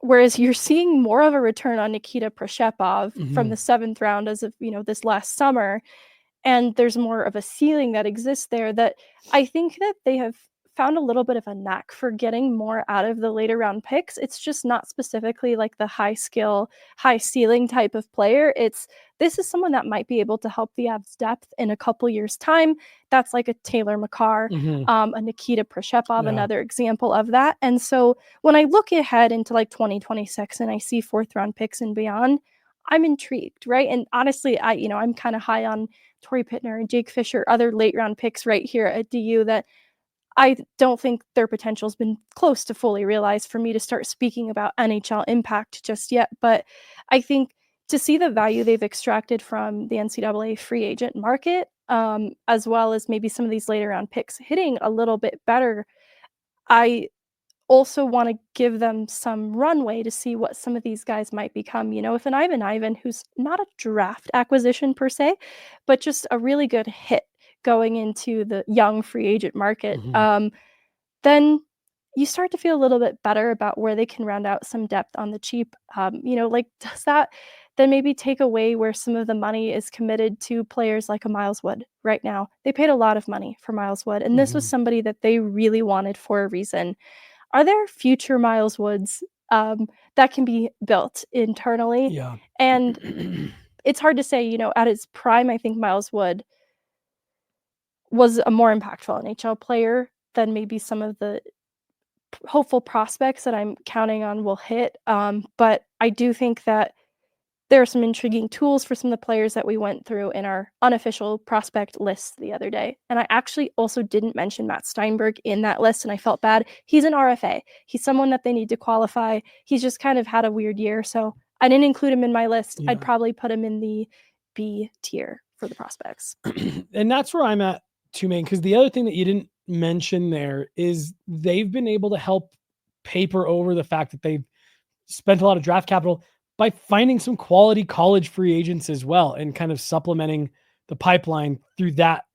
Whereas you're seeing more of a return on Nikita Proshepov from the 7th round as of, this last summer. And there's more of a ceiling that exists there that I think that they have found a little bit of a knack for getting more out of the later round picks. It's just not specifically like the high skill, high ceiling type of player. This is someone that might be able to help the Avs depth in a couple years' time. That's like a Taylor Makar, a Nikita Prishepov, another example of that. And so when I look ahead into like 2026 and I see 4th round picks and beyond, I'm intrigued, right? And honestly, I'm kind of high on Torrey Pittner and Jake Fisher, other late round picks right here at DU that I don't think their potential has been close to fully realized for me to start speaking about NHL impact just yet. But I think to see the value they've extracted from the NCAA free agent market, as well as maybe some of these later round picks hitting a little bit better, I also want to give them some runway to see what some of these guys might become. If an Ivan, who's not a draft acquisition per se, but just a really good hit going into the young free agent market, then you start to feel a little bit better about where they can round out some depth on the cheap. Does that then maybe take away where some of the money is committed to players like a Miles Wood right now? They paid a lot of money for Miles Wood, and this was somebody that they really wanted for a reason. Are there future Miles Woods that can be built internally? Yeah. And it's hard to say, at its prime, I think Miles Wood was a more impactful NHL player than maybe some of the hopeful prospects that I'm counting on will hit. But I do think that there are some intriguing tools for some of the players that we went through in our unofficial prospect list the other day. And I actually also didn't mention Matt Steinberg in that list, and I felt bad. He's an RFA. He's someone that they need to qualify. He's just kind of had a weird year, so I didn't include him in my list. I'd probably put him in the B tier for the prospects. And that's where I'm at too, man, because the other thing that you didn't mention there is they've been able to help paper over the fact that they've spent a lot of draft capital by finding some quality college free agents as well and kind of supplementing the pipeline through that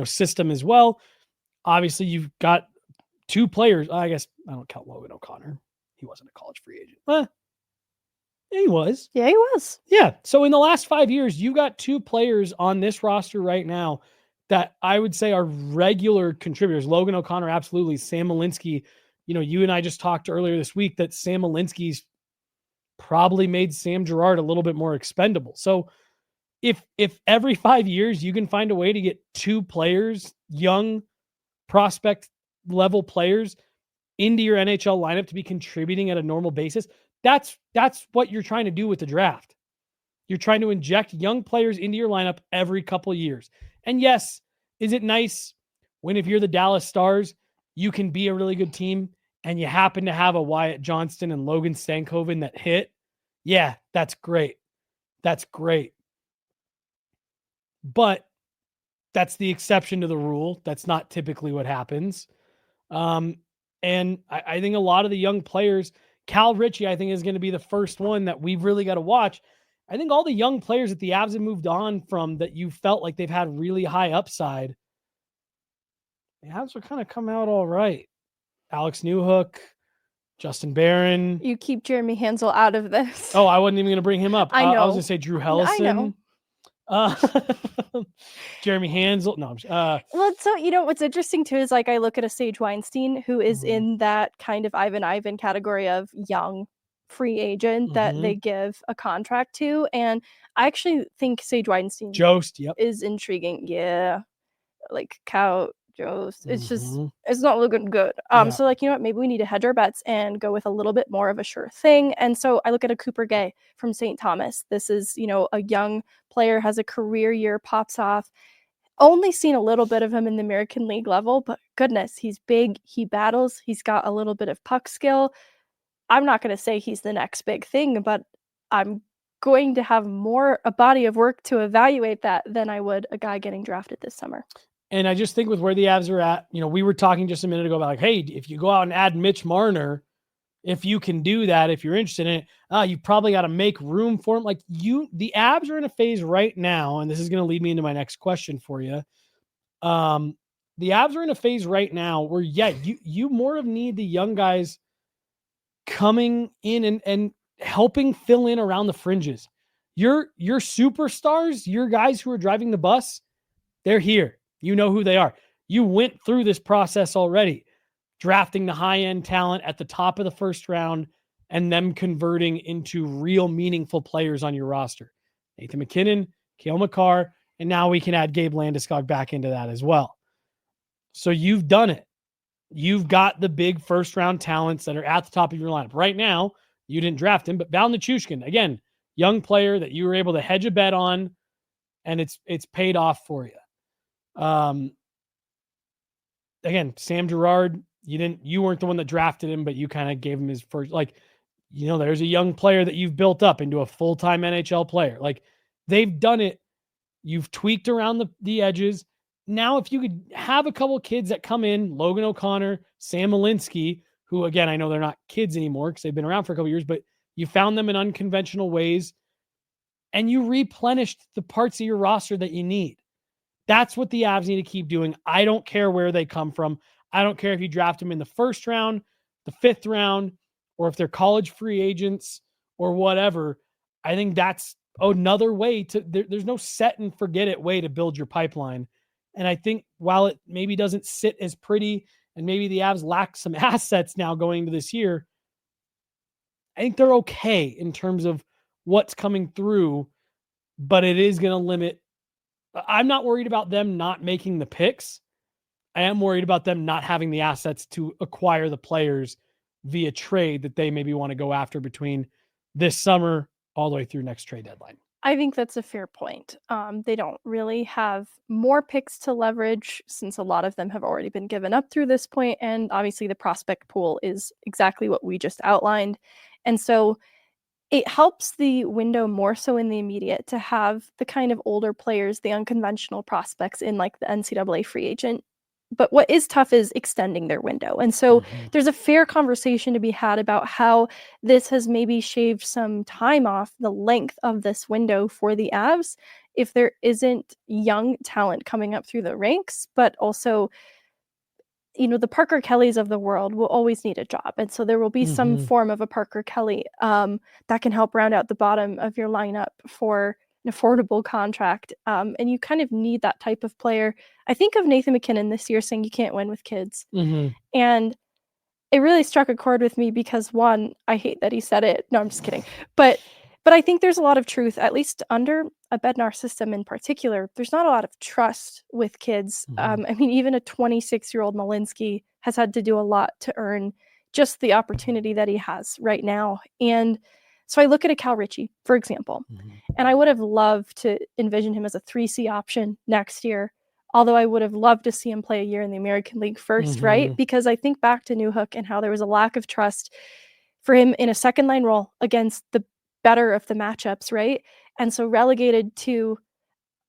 system as well. Obviously, you've got 2 players. I guess I don't count Logan O'Connor. He wasn't a college free agent. Yeah, he was. Yeah, he was. Yeah. So in the last 5 years, you got 2 players on this roster right now that I would say are regular contributors. Logan O'Connor, absolutely. Sam Malinsky, you and I just talked earlier this week that Sam Malinsky's probably made Sam Girard a little bit more expendable. So if every 5 years you can find a way to get 2 players, young prospect level players, into your NHL lineup to be contributing at a normal basis, that's what you're trying to do with the draft. You're trying to inject young players into your lineup every couple of years. And yes, is it nice when, if you're the Dallas Stars, you can be a really good team and you happen to have a Wyatt Johnston and Logan Stankoven that hit? Yeah, that's great. That's great. But that's the exception to the rule. That's not typically what happens. And I think a lot of the young players, Cal Ritchie, I think, is going to be the first one that we've really got to watch. I think all the young players that the Avs have moved on from that you felt like they've had really high upside, the Avs will kind of come out all right. Alex Newhook, Justin Barron. You keep Jeremy Hansel out of this. Oh, I wasn't even going to bring him up. I know. I was going to say Drew Hellison. I know. Jeremy Hansel. No. Well, so what's interesting too is like I look at a Sage Weinstein who is in that kind of Ivan category of young free agent that they give a contract to, and I actually think Sage Weinstein is intriguing. Yeah, like Cow Jost. It's just it's not looking good. So like maybe we need to hedge our bets and go with a little bit more of a sure thing. And so I look at a Cooper Gay from St. Thomas. This is a young player, has a career year, pops off. Only seen a little bit of him in the American League level, but goodness, he's big, he battles, he's got a little bit of puck skill. I'm not going to say he's the next big thing, but I'm going to have a body of work to evaluate that than I would a guy getting drafted this summer. And I just think with where the Avs are at, we were talking just a minute ago about like, hey, if you go out and add Mitch Marner, if you can do that, if you're interested in it, you probably got to make room for him. Like the Avs are in a phase right now, and this is going to lead me into my next question for you. The Avs are in a phase right now where, you more of need the young guys coming in and helping fill in around the fringes. Your superstars, your guys who are driving the bus, they're here. You know who they are. You went through this process already, drafting the high-end talent at the top of the first round and them converting into real meaningful players on your roster. Nathan MacKinnon, Cale Makar, and now we can add Gabe Landeskog back into that as well. So you've done it. You've got the big first-round talents that are at the top of your lineup. Right now, you didn't draft him, but Val Nichushkin, again, young player that you were able to hedge a bet on, and it's paid off for you. Again, Sam Girard, you weren't the one that drafted him, but you kind of gave him his first, there's a young player that you've built up into a full-time NHL player. Like, they've done it. You've tweaked around the edges. Now, if you could have a couple kids that come in, Logan O'Connor, Sam Malinsky, who, again, I know they're not kids anymore because they've been around for a couple years, but you found them in unconventional ways and you replenished the parts of your roster that you need. That's what the Avs need to keep doing. I don't care where they come from. I don't care if you draft them in the first round, the fifth round, or if they're college free agents or whatever. I think that's another way there's no set and forget it way to build your pipeline. And I think while it maybe doesn't sit as pretty and maybe the Avs lack some assets now going into this year, I think they're okay in terms of what's coming through, but it is going to limit. I'm not worried about them not making the picks. I am worried about them not having the assets to acquire the players via trade that they maybe want to go after between this summer all the way through next trade deadline. I think that's a fair point. They don't really have more picks to leverage since a lot of them have already been given up through this point. And obviously the prospect pool is exactly what we just outlined. And so it helps the window more so in the immediate to have the kind of older players, the unconventional prospects in like the NCAA free agent. But what is tough is extending their window. And so there's a fair conversation to be had about how this has maybe shaved some time off the length of this window for the Avs if there isn't young talent coming up through the ranks, but also, the Parker Kellys of the world will always need a job. And so there will be some form of a Parker Kelly that can help round out the bottom of your lineup for an affordable contract. And you kind of need that type of player. I think of Nathan MacKinnon this year saying you can't win with kids. And it really struck a chord with me because, one, I hate that he said it. No, I'm just kidding. But I think there's a lot of truth, at least under a Bednar system in particular. There's not a lot of trust with kids. Even a 26-year-old Malinsky has had to do a lot to earn just the opportunity that he has right now. And so I look at a Cal Ritchie, for example, and I would have loved to envision him as a 3C option next year, although I would have loved to see him play a year in the American League first, right? Because I think back to Newhook and how there was a lack of trust for him in a second line role against the better of the matchups, right? And so relegated to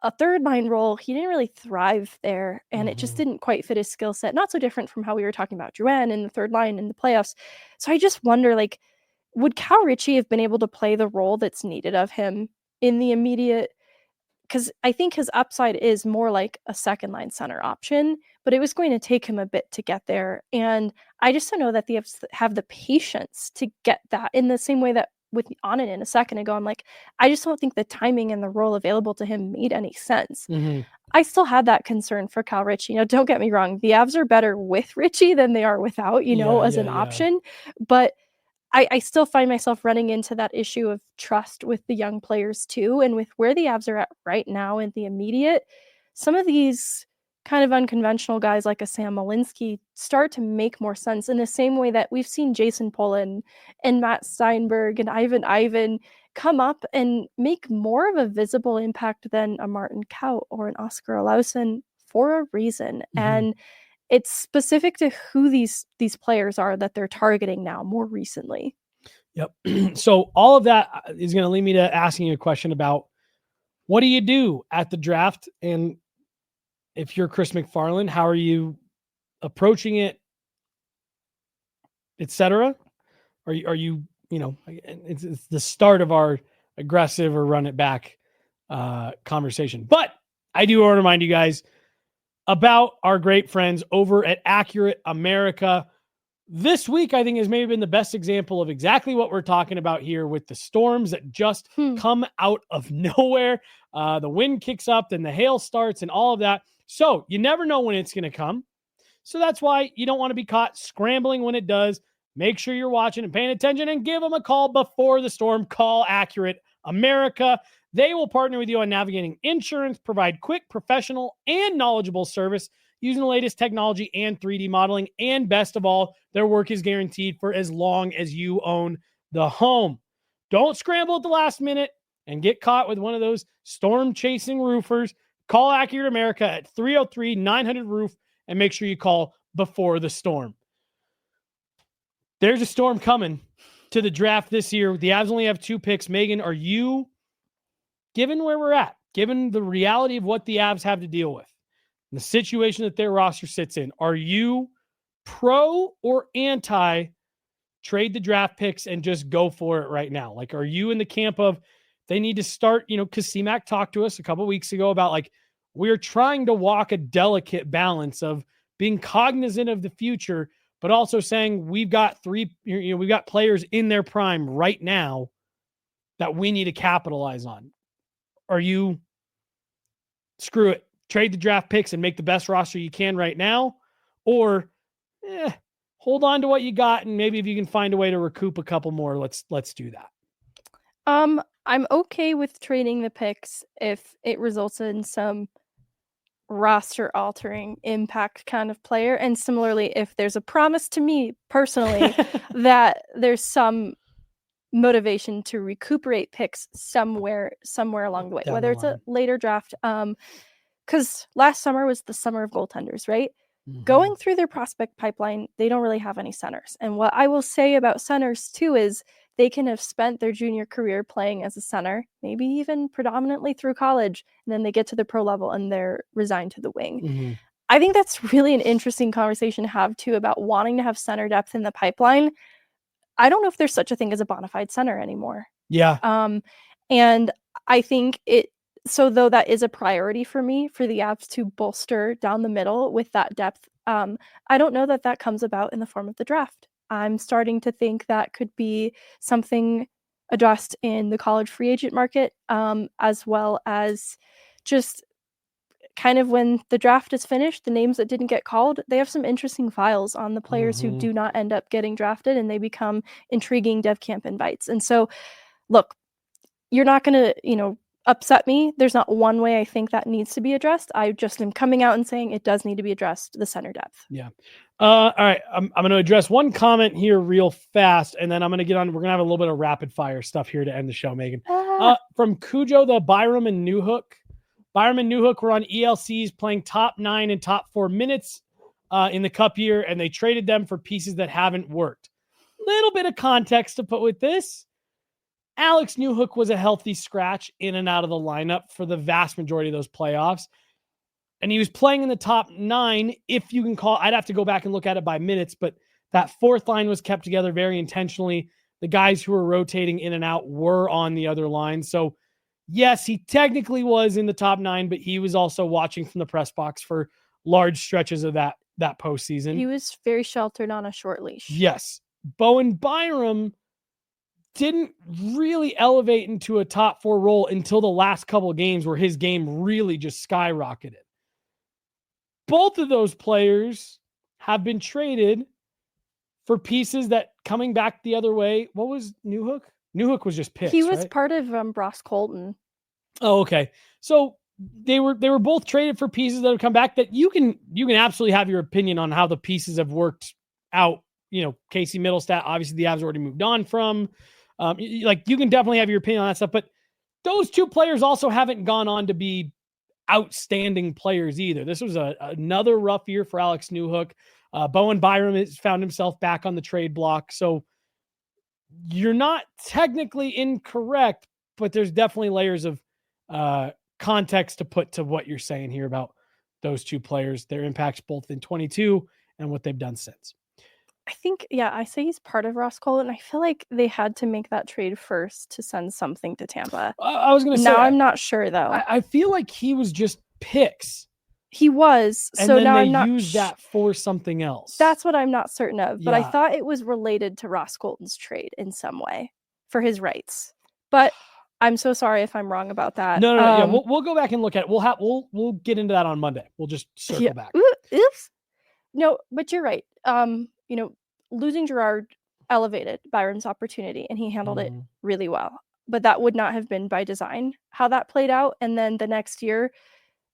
a third line role, he didn't really thrive there, and it just didn't quite fit his skill set. Not so different from how we were talking about Drouin in the third line in the playoffs. So I just wonder, would Cal Ritchie have been able to play the role that's needed of him in the immediate? Because I think his upside is more like a second line center option, but it was going to take him a bit to get there. And I just don't know that they have the patience to get that in the same way that with Onanen a second ago. I'm like, I just don't think the timing and the role available to him made any sense. I still had that concern for Cal Ritchie. Don't get me wrong. The Avs are better with Ritchie than they are without, as an option. But I still find myself running into that issue of trust with the young players too. And with where the Avs are at right now in the immediate, some of these kind of unconventional guys like a Sam Malinsky start to make more sense in the same way that we've seen Jason Polin and Matt Steinberg and Ivan come up and make more of a visible impact than a Martin Kaut or an Oscar Olausson for a reason. And it's specific to who these players are that they're targeting now more recently. Yep. So all of that is going to lead me to asking you a question about what do you do at the draft? And if you're Chris MacFarland, how are you approaching it, etc.? Are you it's the start of our aggressive or run it back conversation. But I do want to remind you guys about our great friends over at Accurate America. This week, I think, has maybe been the best example of exactly what we're talking about here with the storms that just come out of nowhere. The wind kicks up, then the hail starts and all of that. So you never know when it's going to come. So that's why you don't want to be caught scrambling when it does. Make sure you're watching and paying attention and give them a call before the storm. Call Accurate America. They will partner with you on navigating insurance, provide quick, professional, and knowledgeable service using the latest technology and 3D modeling. And best of all, their work is guaranteed for as long as you own the home. Don't scramble at the last minute and get caught with one of those storm-chasing roofers. Call Accurate America at 303-900-ROOF and make sure you call before the storm. There's a storm coming to the draft this year. The Avs only have 2 picks. Megan, are you, given where we're at, given the reality of what the Avs have to deal with, the situation that their roster sits in, are you pro or anti trade the draft picks and just go for it right now? Like, are you in the camp of they need to start, because C-Mac talked to us a couple of weeks ago about like, we're trying to walk a delicate balance of being cognizant of the future, but also saying we've got we've got players in their prime right now that we need to capitalize on. Are you screw it, trade the draft picks and make the best roster you can right now? Or hold on to what you got, and maybe if you can find a way to recoup a couple more, let's do that. I'm okay with trading the picks if it results in some roster altering impact kind of player. And similarly, if there's a promise to me personally that there's some motivation to recuperate picks somewhere along the way, whether it's a later draft. Because last summer was the summer of goaltenders, right? Mm-hmm. Going through their prospect pipeline, they don't really have any centers. And what I will say about centers too is they can have spent their junior career playing as a center, maybe even predominantly through college, and then they get to the pro level and they're resigned to the wing. Mm-hmm. I think that's really an interesting conversation to have too about wanting to have center depth in the pipeline. I don't know if there's such a thing as a bona fide center anymore. Yeah. And I think though that is a priority for me, for the Avs to bolster down the middle with that depth, I don't know that comes about in the form of the draft. I'm starting to think that could be something addressed in the college free agent market, as well as just kind of when the draft is finished, the names that didn't get called, they have some interesting files on the players who do not end up getting drafted, and they become intriguing dev camp invites. And so, look, you're not going to, upset me. There's not one way I think that needs to be addressed. I just am coming out and saying it does need to be addressed, the center depth. Yeah. All right. I'm going to address one comment here real fast, and then I'm going to get on. We're going to have a little bit of rapid fire stuff here to end the show, Megan. From Cujo, the Byram and Newhook. Byram and Newhook were on ELCs playing top 9 and top 4 minutes in the cup year, and they traded them for pieces that haven't worked. Little bit of context to put with this. Alex Newhook was a healthy scratch in and out of the lineup for the vast majority of those playoffs. And he was playing in the top 9, if you can call. I'd have to go back and look at it by minutes, but that fourth line was kept together very intentionally. The guys who were rotating in and out were on the other line. So, yes, he technically was in the top 9, but he was also watching from the press box for large stretches of that postseason. He was very sheltered on a short leash. Yes. Bowen Byram didn't really elevate into a top 4 role until the last couple of games where his game really just skyrocketed. Both of those players have been traded for pieces that, coming back the other way, what was Newhook? Newhook was just picks. He was right? part of Ross Colton. Oh, okay. So they were both traded for pieces that have come back that you can absolutely have your opinion on how the pieces have worked out. Casey Middlestat, obviously the Avs already moved on from. You can definitely have your opinion on that stuff, but those two players also haven't gone on to be outstanding players either. This was another rough year for Alex Newhook. Bowen Byram has found himself back on the trade block. So you're not technically incorrect, but there's definitely layers of context to put to what you're saying here about those two players, their impacts both in 22 and what they've done since. I think, I say he's part of Ross Colton. I feel like they had to make that trade first to send something to Tampa. I was going to say. Now I'm not sure, though. I feel like he was just picks He was. And So then now they I'm not used that for something else. That's what I'm not certain of. But I Yeah. thought it was related to Ross Colton's trade in some way for his rights. But I'm so sorry if I'm wrong about that. No, yeah, we'll go back and look at it. We'll get into that on Monday. We'll just circle back. Oops. No, but you're right. Losing Gerard elevated Byram's opportunity, and he handled it really well. But that would not have been by design how that played out. And then the next year,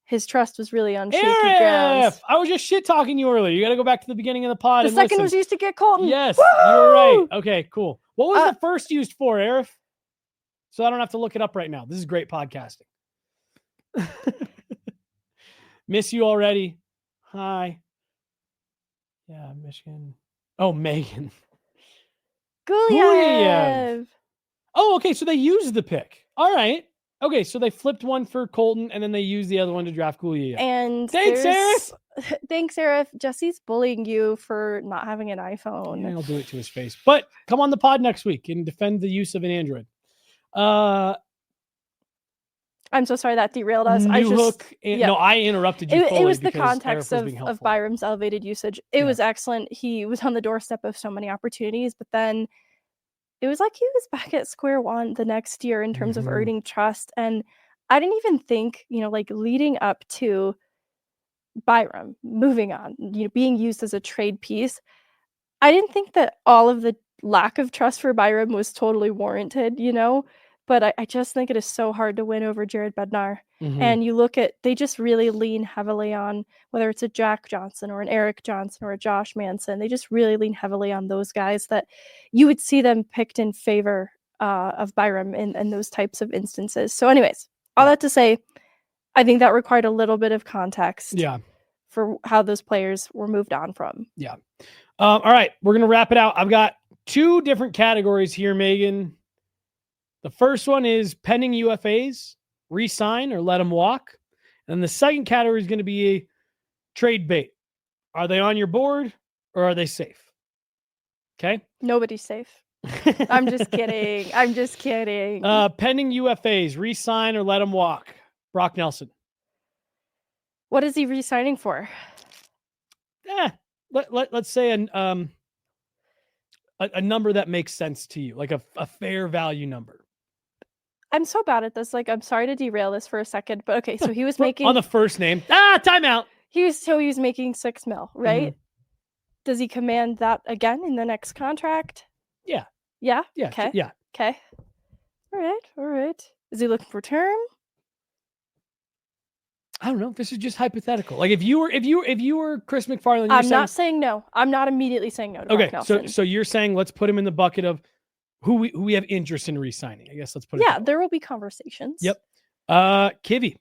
his trust was really on shaky grounds. I was just shit talking you earlier. You got to go back to the beginning of the pod. The and second listen. was used to get Colton. Yes, Woo-hoo! you're right. Okay, cool. What was the first used for, Arif? So I don't have to look it up right now. This is great podcasting. Miss you already. Hi. Yeah, Michigan. Oh, Megan. Guliev. Oh, okay. So they used the pick. All right. Okay. So they flipped one for Colton, and then they used the other one to draft Guliev. And thanks, Arif. Thanks, Arif. Jesse's bullying you for not having an iPhone. Yeah, I'll do it to his face. But come on the pod next week and defend the use of an Android. I'm so sorry that derailed us. No, I interrupted you. It was the context of Byram's elevated usage. It was excellent. He was on the doorstep of so many opportunities, but then it was like he was back at square one the next year in terms of earning trust. And I didn't even think, leading up to Byram moving on, being used as a trade piece, I didn't think that all of the lack of trust for Byram was totally warranted, but I just think it is so hard to win over Jared Bednar. And you look at, they just really lean heavily on, whether it's a Jack Johnson or an Eric Johnson or a Josh Manson, they just really lean heavily on those guys that you would see them picked in favor of Byram in those types of instances. So anyways, all that to say, I think that required a little bit of context for how those players were moved on from. Yeah. All right. We're going to wrap it out. I've got two different categories here, Megan. The first one is pending UFAs, re-sign or let them walk. And the second category is going to be a trade bait. Are they on your board or are they safe? Okay. Nobody's safe. I'm just kidding. Pending UFAs, re-sign or let them walk. Brock Nelson. What is he re-signing for? Let's say a number that makes sense to you, like a fair value number. I'm so bad at this. I'm sorry to derail this for a second, but okay. So he was making on the first name. Timeout. He was making $6 million, right? Does he command that again in the next contract? Yeah. Yeah. Yeah. Okay. Yeah. Okay. All right. Is he looking for term? I don't know. This is just hypothetical. Like if you were Chris MacFarland, I'm not saying no. I'm not immediately saying no to Brock Nelson. So you're saying let's put him in the bucket of who we have interest in re-signing. I guess let's put it. Yeah, there will be conversations. Yep. Kivy.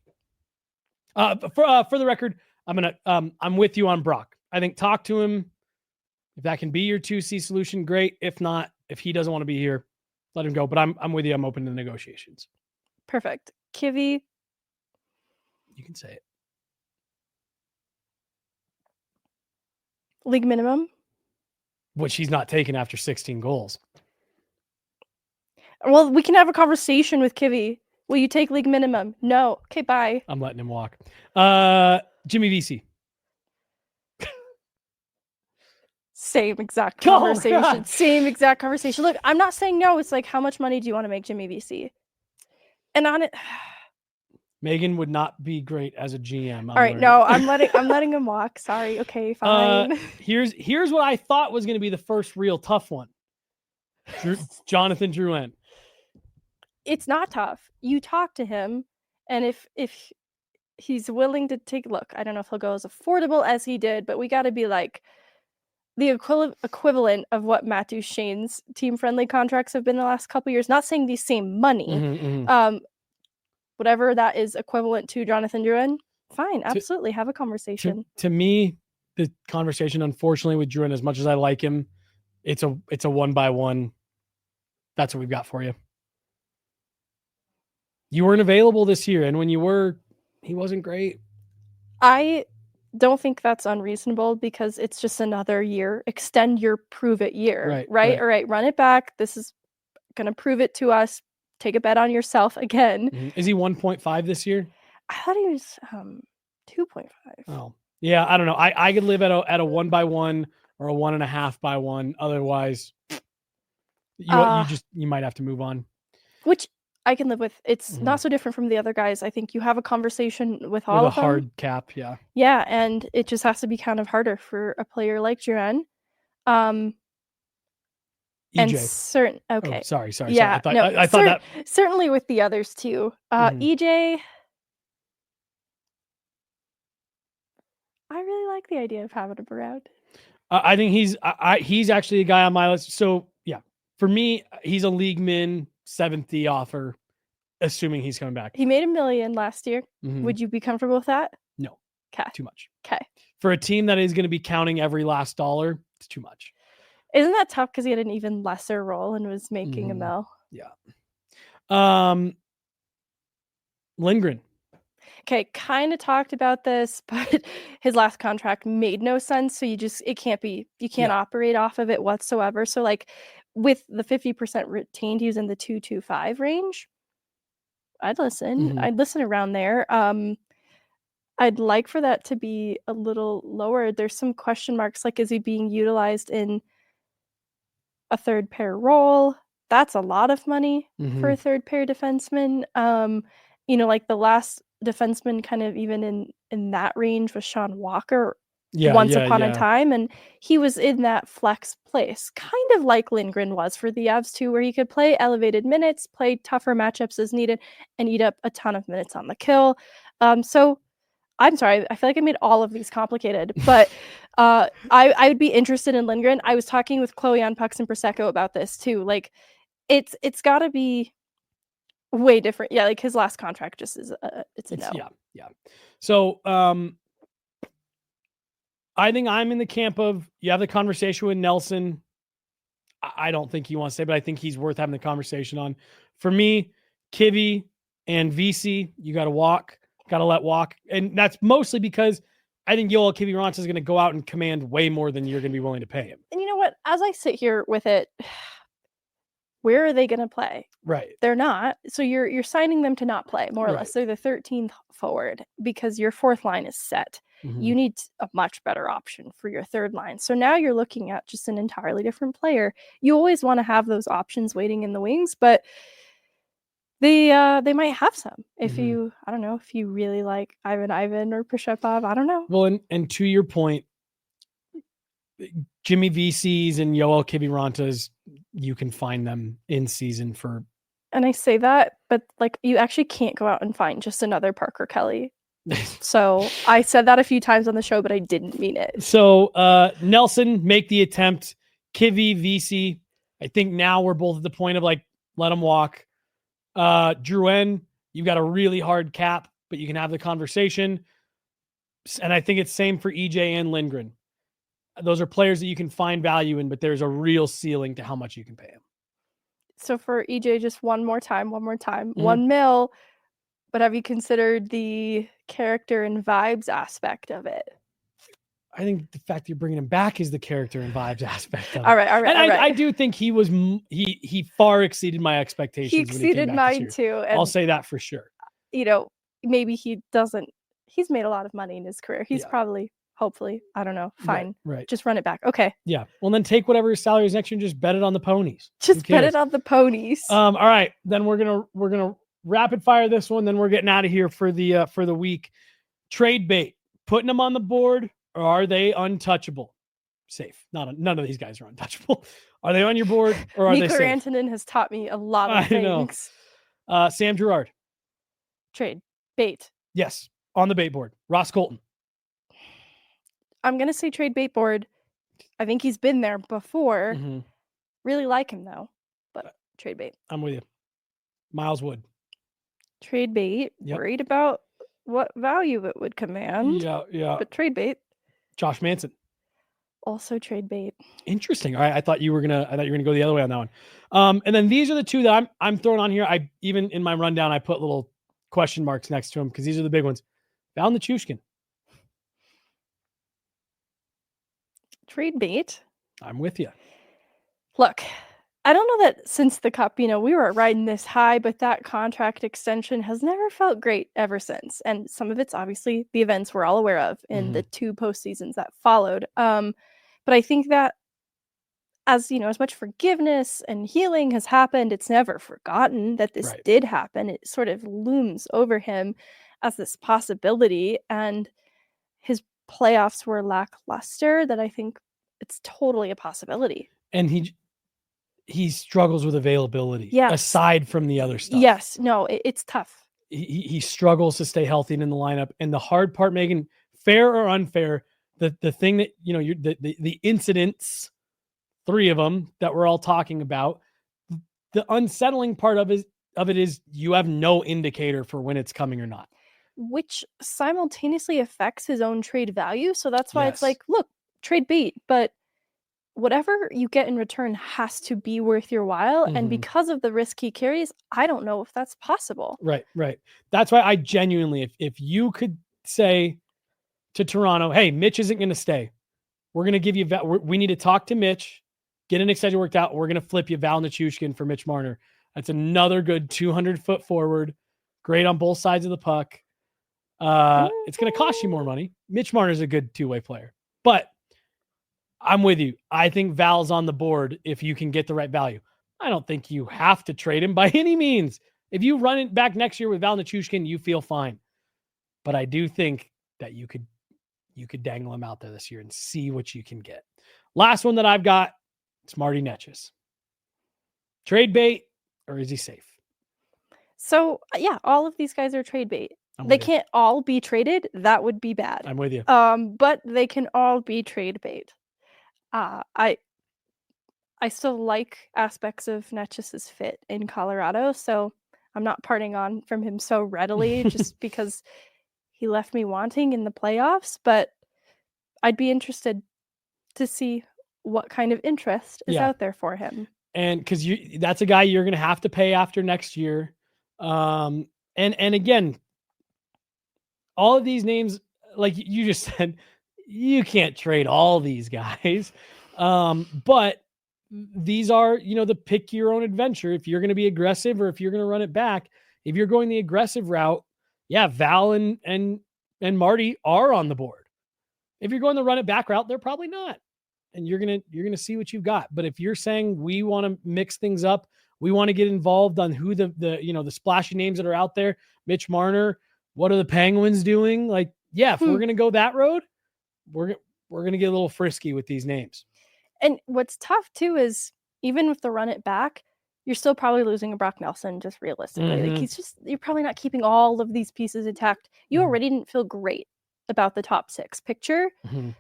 For the record, I'm with you on Brock. I think talk to him. If that can be your 2C solution, great. If not, if he doesn't want to be here, let him go. But I'm with you. I'm open to negotiations. Perfect. Kivy. You can say it. League minimum. Which he's not taking after 16 goals. Well, we can have a conversation with Kivy. Will you take league minimum? No. Okay, bye. I'm letting him walk. Jimmy VC. Same exact conversation. Same exact conversation. Look, I'm not saying no. It's like, how much money do you want to make Jimmy VC? And on it, Megan would not be great as a GM. All right, no, I'm letting him walk. Sorry. Okay, fine. Here's what I thought was going to be the first real tough one. Jonathan Drouin. It's not tough. You talk to him, and if he's willing to take, look, I don't know if he'll go as affordable as he did, but we got to be like the equivalent of what Matt Duchene's team-friendly contracts have been the last couple years. Not saying the same money. Whatever that is equivalent to Jonathan Drouin, fine, absolutely, have a conversation. To me, the conversation, unfortunately, with Drouin, as much as I like him, it's a 1-by-1. That's what we've got for you. You weren't available this year, and when you were, he wasn't great. I don't think that's unreasonable because it's just another year. Extend your prove it year, right? All right, run it back. This is going to prove it to us. Take a bet on yourself again. Is he 1.5 this year? I thought he was 2.5. Oh, yeah. I don't know. I could live at a 1x1 or a 1.5x1. Otherwise, you might have to move on. Which I can live with. It's Mhm. not so different from the other guys. I think you have a conversation with all With a of them. hard cap, yeah. Yeah, and it just has to be kind of harder for a player like Duran. And EJ. certain Oh, okay. sorry. Yeah, I thought that. certainly with the others too. Mhm. EJ, I really like the idea of having him around. I think he's actually a guy on my list. So yeah, for me, he's a league min 7th offer, assuming he's coming back. He made $1 million last year. Mhm. Would you be comfortable with that? No, Okay. too much. Okay. For a team that is going to be counting every last dollar, it's too much. Isn't that tough because he had an even lesser role and was making $1 Mhm. million? Yeah. Lindgren. Okay, kind of talked about this, but his last contract made no sense. So you can't operate off of it whatsoever. So like with the 50% retained, he was in the 2.25 range. I'd listen. Mhm. I'd listen around there. I'd like for that to be a little lower. There's some question marks, like is he being utilized in a third pair role? That's a lot of money for a third pair defenseman. Like the last defenseman kind of even in that range was Sean Walker once upon a time, and he was in that flex place, kind of like Lindgren was for the Avs too, where he could play elevated minutes, play tougher matchups as needed, and eat up a ton of minutes on the kill. So I'm sorry, I feel like I made all of these complicated, but I would be interested in Lindgren. I was talking with Chloe on Pucks and Prosecco about this too. Like, it's got to be way different. Yeah, like his last contract just is it's a no. Yeah. So I think I'm in the camp of you have the conversation with Nelson. I don't think he wants to say, but I think he's worth having the conversation on. For me, Kibby and VC, you got to let walk. And that's mostly because I think Yoel Kiviranta is going to go out and command way more than you're going to be willing to pay him. And you know what? As I sit here with it, where are they going to play? Right. They're not. So you're signing them to not play, more or less. They're the 13th forward because your fourth line is set. Mhm. You need a much better option for your third line. So now you're looking at just an entirely different player. You always want to have those options waiting in the wings, but they might have some if you really like Ivan or Prishepov. I don't know. Well, and to your point, Jimmy VC's and Yoel Kivirantas, you can find them in season for. And I say that, but like you actually can't go out and find just another Parker Kelly. So I said that a few times on the show, but I didn't mean it. So Nelson, make the attempt. Kivy, VC. I think now we're both at the point of like, let him walk. Drouin, you've got a really hard cap, but you can have the conversation. And I think it's same for EJ and Lindgren. Those are players that you can find value in, but there's a real ceiling to how much you can pay them. So for EJ, just one more time, $1 million. But have you considered the character and vibes aspect of it? I think the fact that you're bringing him back is the character and vibes aspect of it. All right. And I do think he far exceeded my expectations. He exceeded mine too. And I'll say that for sure. Maybe he doesn't. He's made a lot of money in his career. He's probably, hopefully, I don't know. Fine. Right. Just run it back. Okay. Yeah. Well, then take whatever his salary is next year and just bet it on the ponies. Just bet it on the ponies. All right. Then we're gonna rapid fire this one. Then we're getting out of here for the week. Trade bait. Putting them on the board, or are they untouchable? Safe. None of these guys are untouchable. Are they on your board, or are they safe? Antonin has taught me a lot of things. Know. Sam Girard. Trade bait. Yes, on the bait board. Ross Colton. I'm gonna say trade bait board. I think he's been there before. Mm-hmm. Really like him though, but trade bait. I'm with you. Miles Wood. Trade bait. Yep. Worried about what value it would command. Yeah. But trade bait. Josh Manson. Also trade bait. Interesting. All right. I thought you were gonna go the other way on that one. And then these are the two that I'm throwing on here. I even in my rundown I put little question marks next to them because these are the big ones. Val Nichushkin. Trade bait. I'm with you. Look, I don't know that since the Cup, we were riding this high, but that contract extension has never felt great ever since. And some of it's obviously the events we're all aware of in the 2 postseasons that followed. But I think that as much forgiveness and healing has happened, it's never forgotten that this Right. did happen. It sort of looms over him as this possibility, and his playoffs were lackluster. That I think it's totally a possibility. And he struggles with availability. Yes. Aside from the other stuff. Yes. No, it's tough. He struggles to stay healthy and in the lineup. And the hard part, Megan, fair or unfair, the thing that the incidents, 3 of them that we're all talking about, the unsettling part of it is you have no indicator for when it's coming or not, which simultaneously affects his own trade value. So that's why it's Yes. like, look, trade bait, but whatever you get in return has to be worth your while. And because of the risk he carries, I don't know if that's possible. Right. That's why I genuinely, if you could say to Toronto, hey, Mitch isn't going to stay. We're going to give you, we need to talk to Mitch, get an extension worked out. We're going to flip you Val Nichushkin for Mitch Marner. That's another good 200-foot forward. Great on both sides of the puck. It's going to cost you more money. Mitch Marner is a good 2-way player, but I'm with you. I think Val's on the board if you can get the right value. I don't think you have to trade him by any means. If you run it back next year with Val Nichushkin, you feel fine. But I do think that you could dangle him out there this year and see what you can get. Last one that I've got, it's Marty Necas. Trade bait, or is he safe? So, yeah, all of these guys are trade bait. They can't all be traded. That would be bad. I'm with you. But they can all be trade bait. I still like aspects of Necas's fit in Colorado, so I'm not parting on from him so readily just because he left me wanting in the playoffs, but I'd be interested to see what kind of interest is out there for him. And because that's a guy you're going to have to pay after next year. And again, all of these names, like you just said, you can't trade all these guys. But these are, the pick your own adventure. If you're going to be aggressive or if you're going to run it back, if you're going the aggressive route, yeah, Val and Marty are on the board. If you're going the run it back route, they're probably not. And you're going to see what you've got. But if you're saying we want to mix things up, we want to get involved on who the splashy names that are out there, Mitch Marner, what are the Penguins doing? Like, yeah, if we're going to go that road, we're going to get a little frisky with these names. And what's tough too is even with the run it back, you're still probably losing a Brock Nelson, just realistically. Like you're probably not keeping all of these pieces intact. You already didn't feel great about the top 6 picture.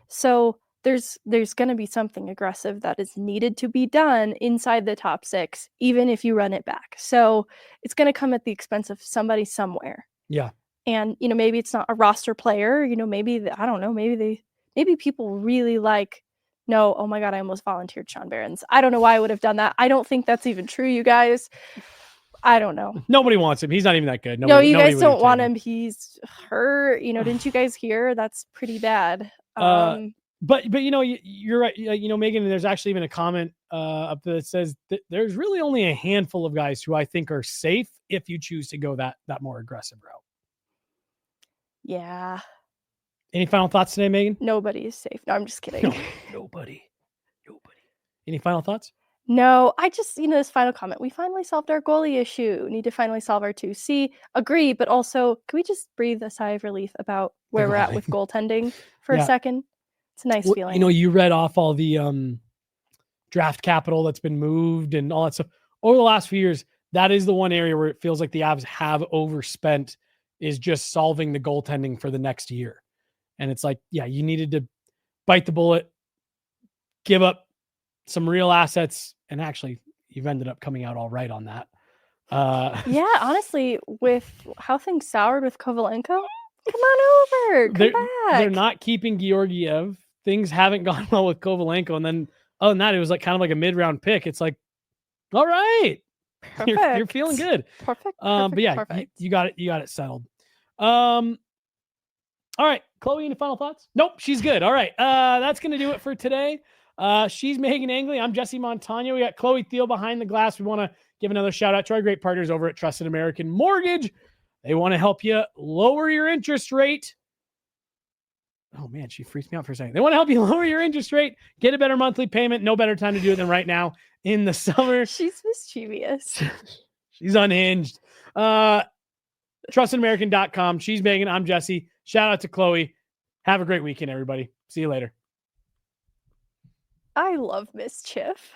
So there's going to be something aggressive that is needed to be done inside the top 6, even if you run it back. So it's going to come at the expense of somebody somewhere. Yeah. And, maybe it's not a roster player, maybe, I don't know, maybe people really like, no, oh my God, I almost volunteered Sean Behrens. I don't know why I would have done that. I don't think that's even true, you guys. I don't know. Nobody wants him. He's not even that good. You guys don't want him. He's hurt. Didn't you guys hear? That's pretty bad. But you're right. Megan, there's actually even a comment up there that says that there's really only a handful of guys who I think are safe if you choose to go that more aggressive route. Yeah. Any final thoughts today, Megan? Nobody is safe. No, I'm just kidding. No, nobody. Any final thoughts? No, I just, this final comment. We finally solved our goalie issue. Need to finally solve our 2C. Agree, but also, can we just breathe a sigh of relief about where we're at with goaltending for a second? It's a nice feeling. You read off all the draft capital that's been moved and all that stuff. Over the last few years, that is the one area where it feels like the Avs have overspent, is just solving the goaltending for the next year. And it's like, yeah, you needed to bite the bullet, give up some real assets, and actually you've ended up coming out all right on that. Yeah, honestly, with how things soured with Kovalenko, come on over, come back. They're not keeping Georgiev. Things haven't gone well with Kovalenko. And then other than that, it was like kind of like a mid-round pick. It's like, all right, you're feeling good. Perfect. But yeah, you got it settled. All right, Chloe, any final thoughts? Nope, she's good. All right, that's going to do it for today. She's Meghan Angley. I'm Jesse Montano. We got Chloe Thiel behind the glass. We want to give another shout out to our great partners over at Trusted American Mortgage. They want to help you lower your interest rate. Oh man, she freaked me out for a second. They want to help you lower your interest rate, get a better monthly payment. No better time to do it than right now in the summer. She's mischievous. She's unhinged. TrustedAmerican.com. She's Megan. I'm Jesse. Shout out to Chloe. Have a great weekend, everybody. See you later. I love mischief.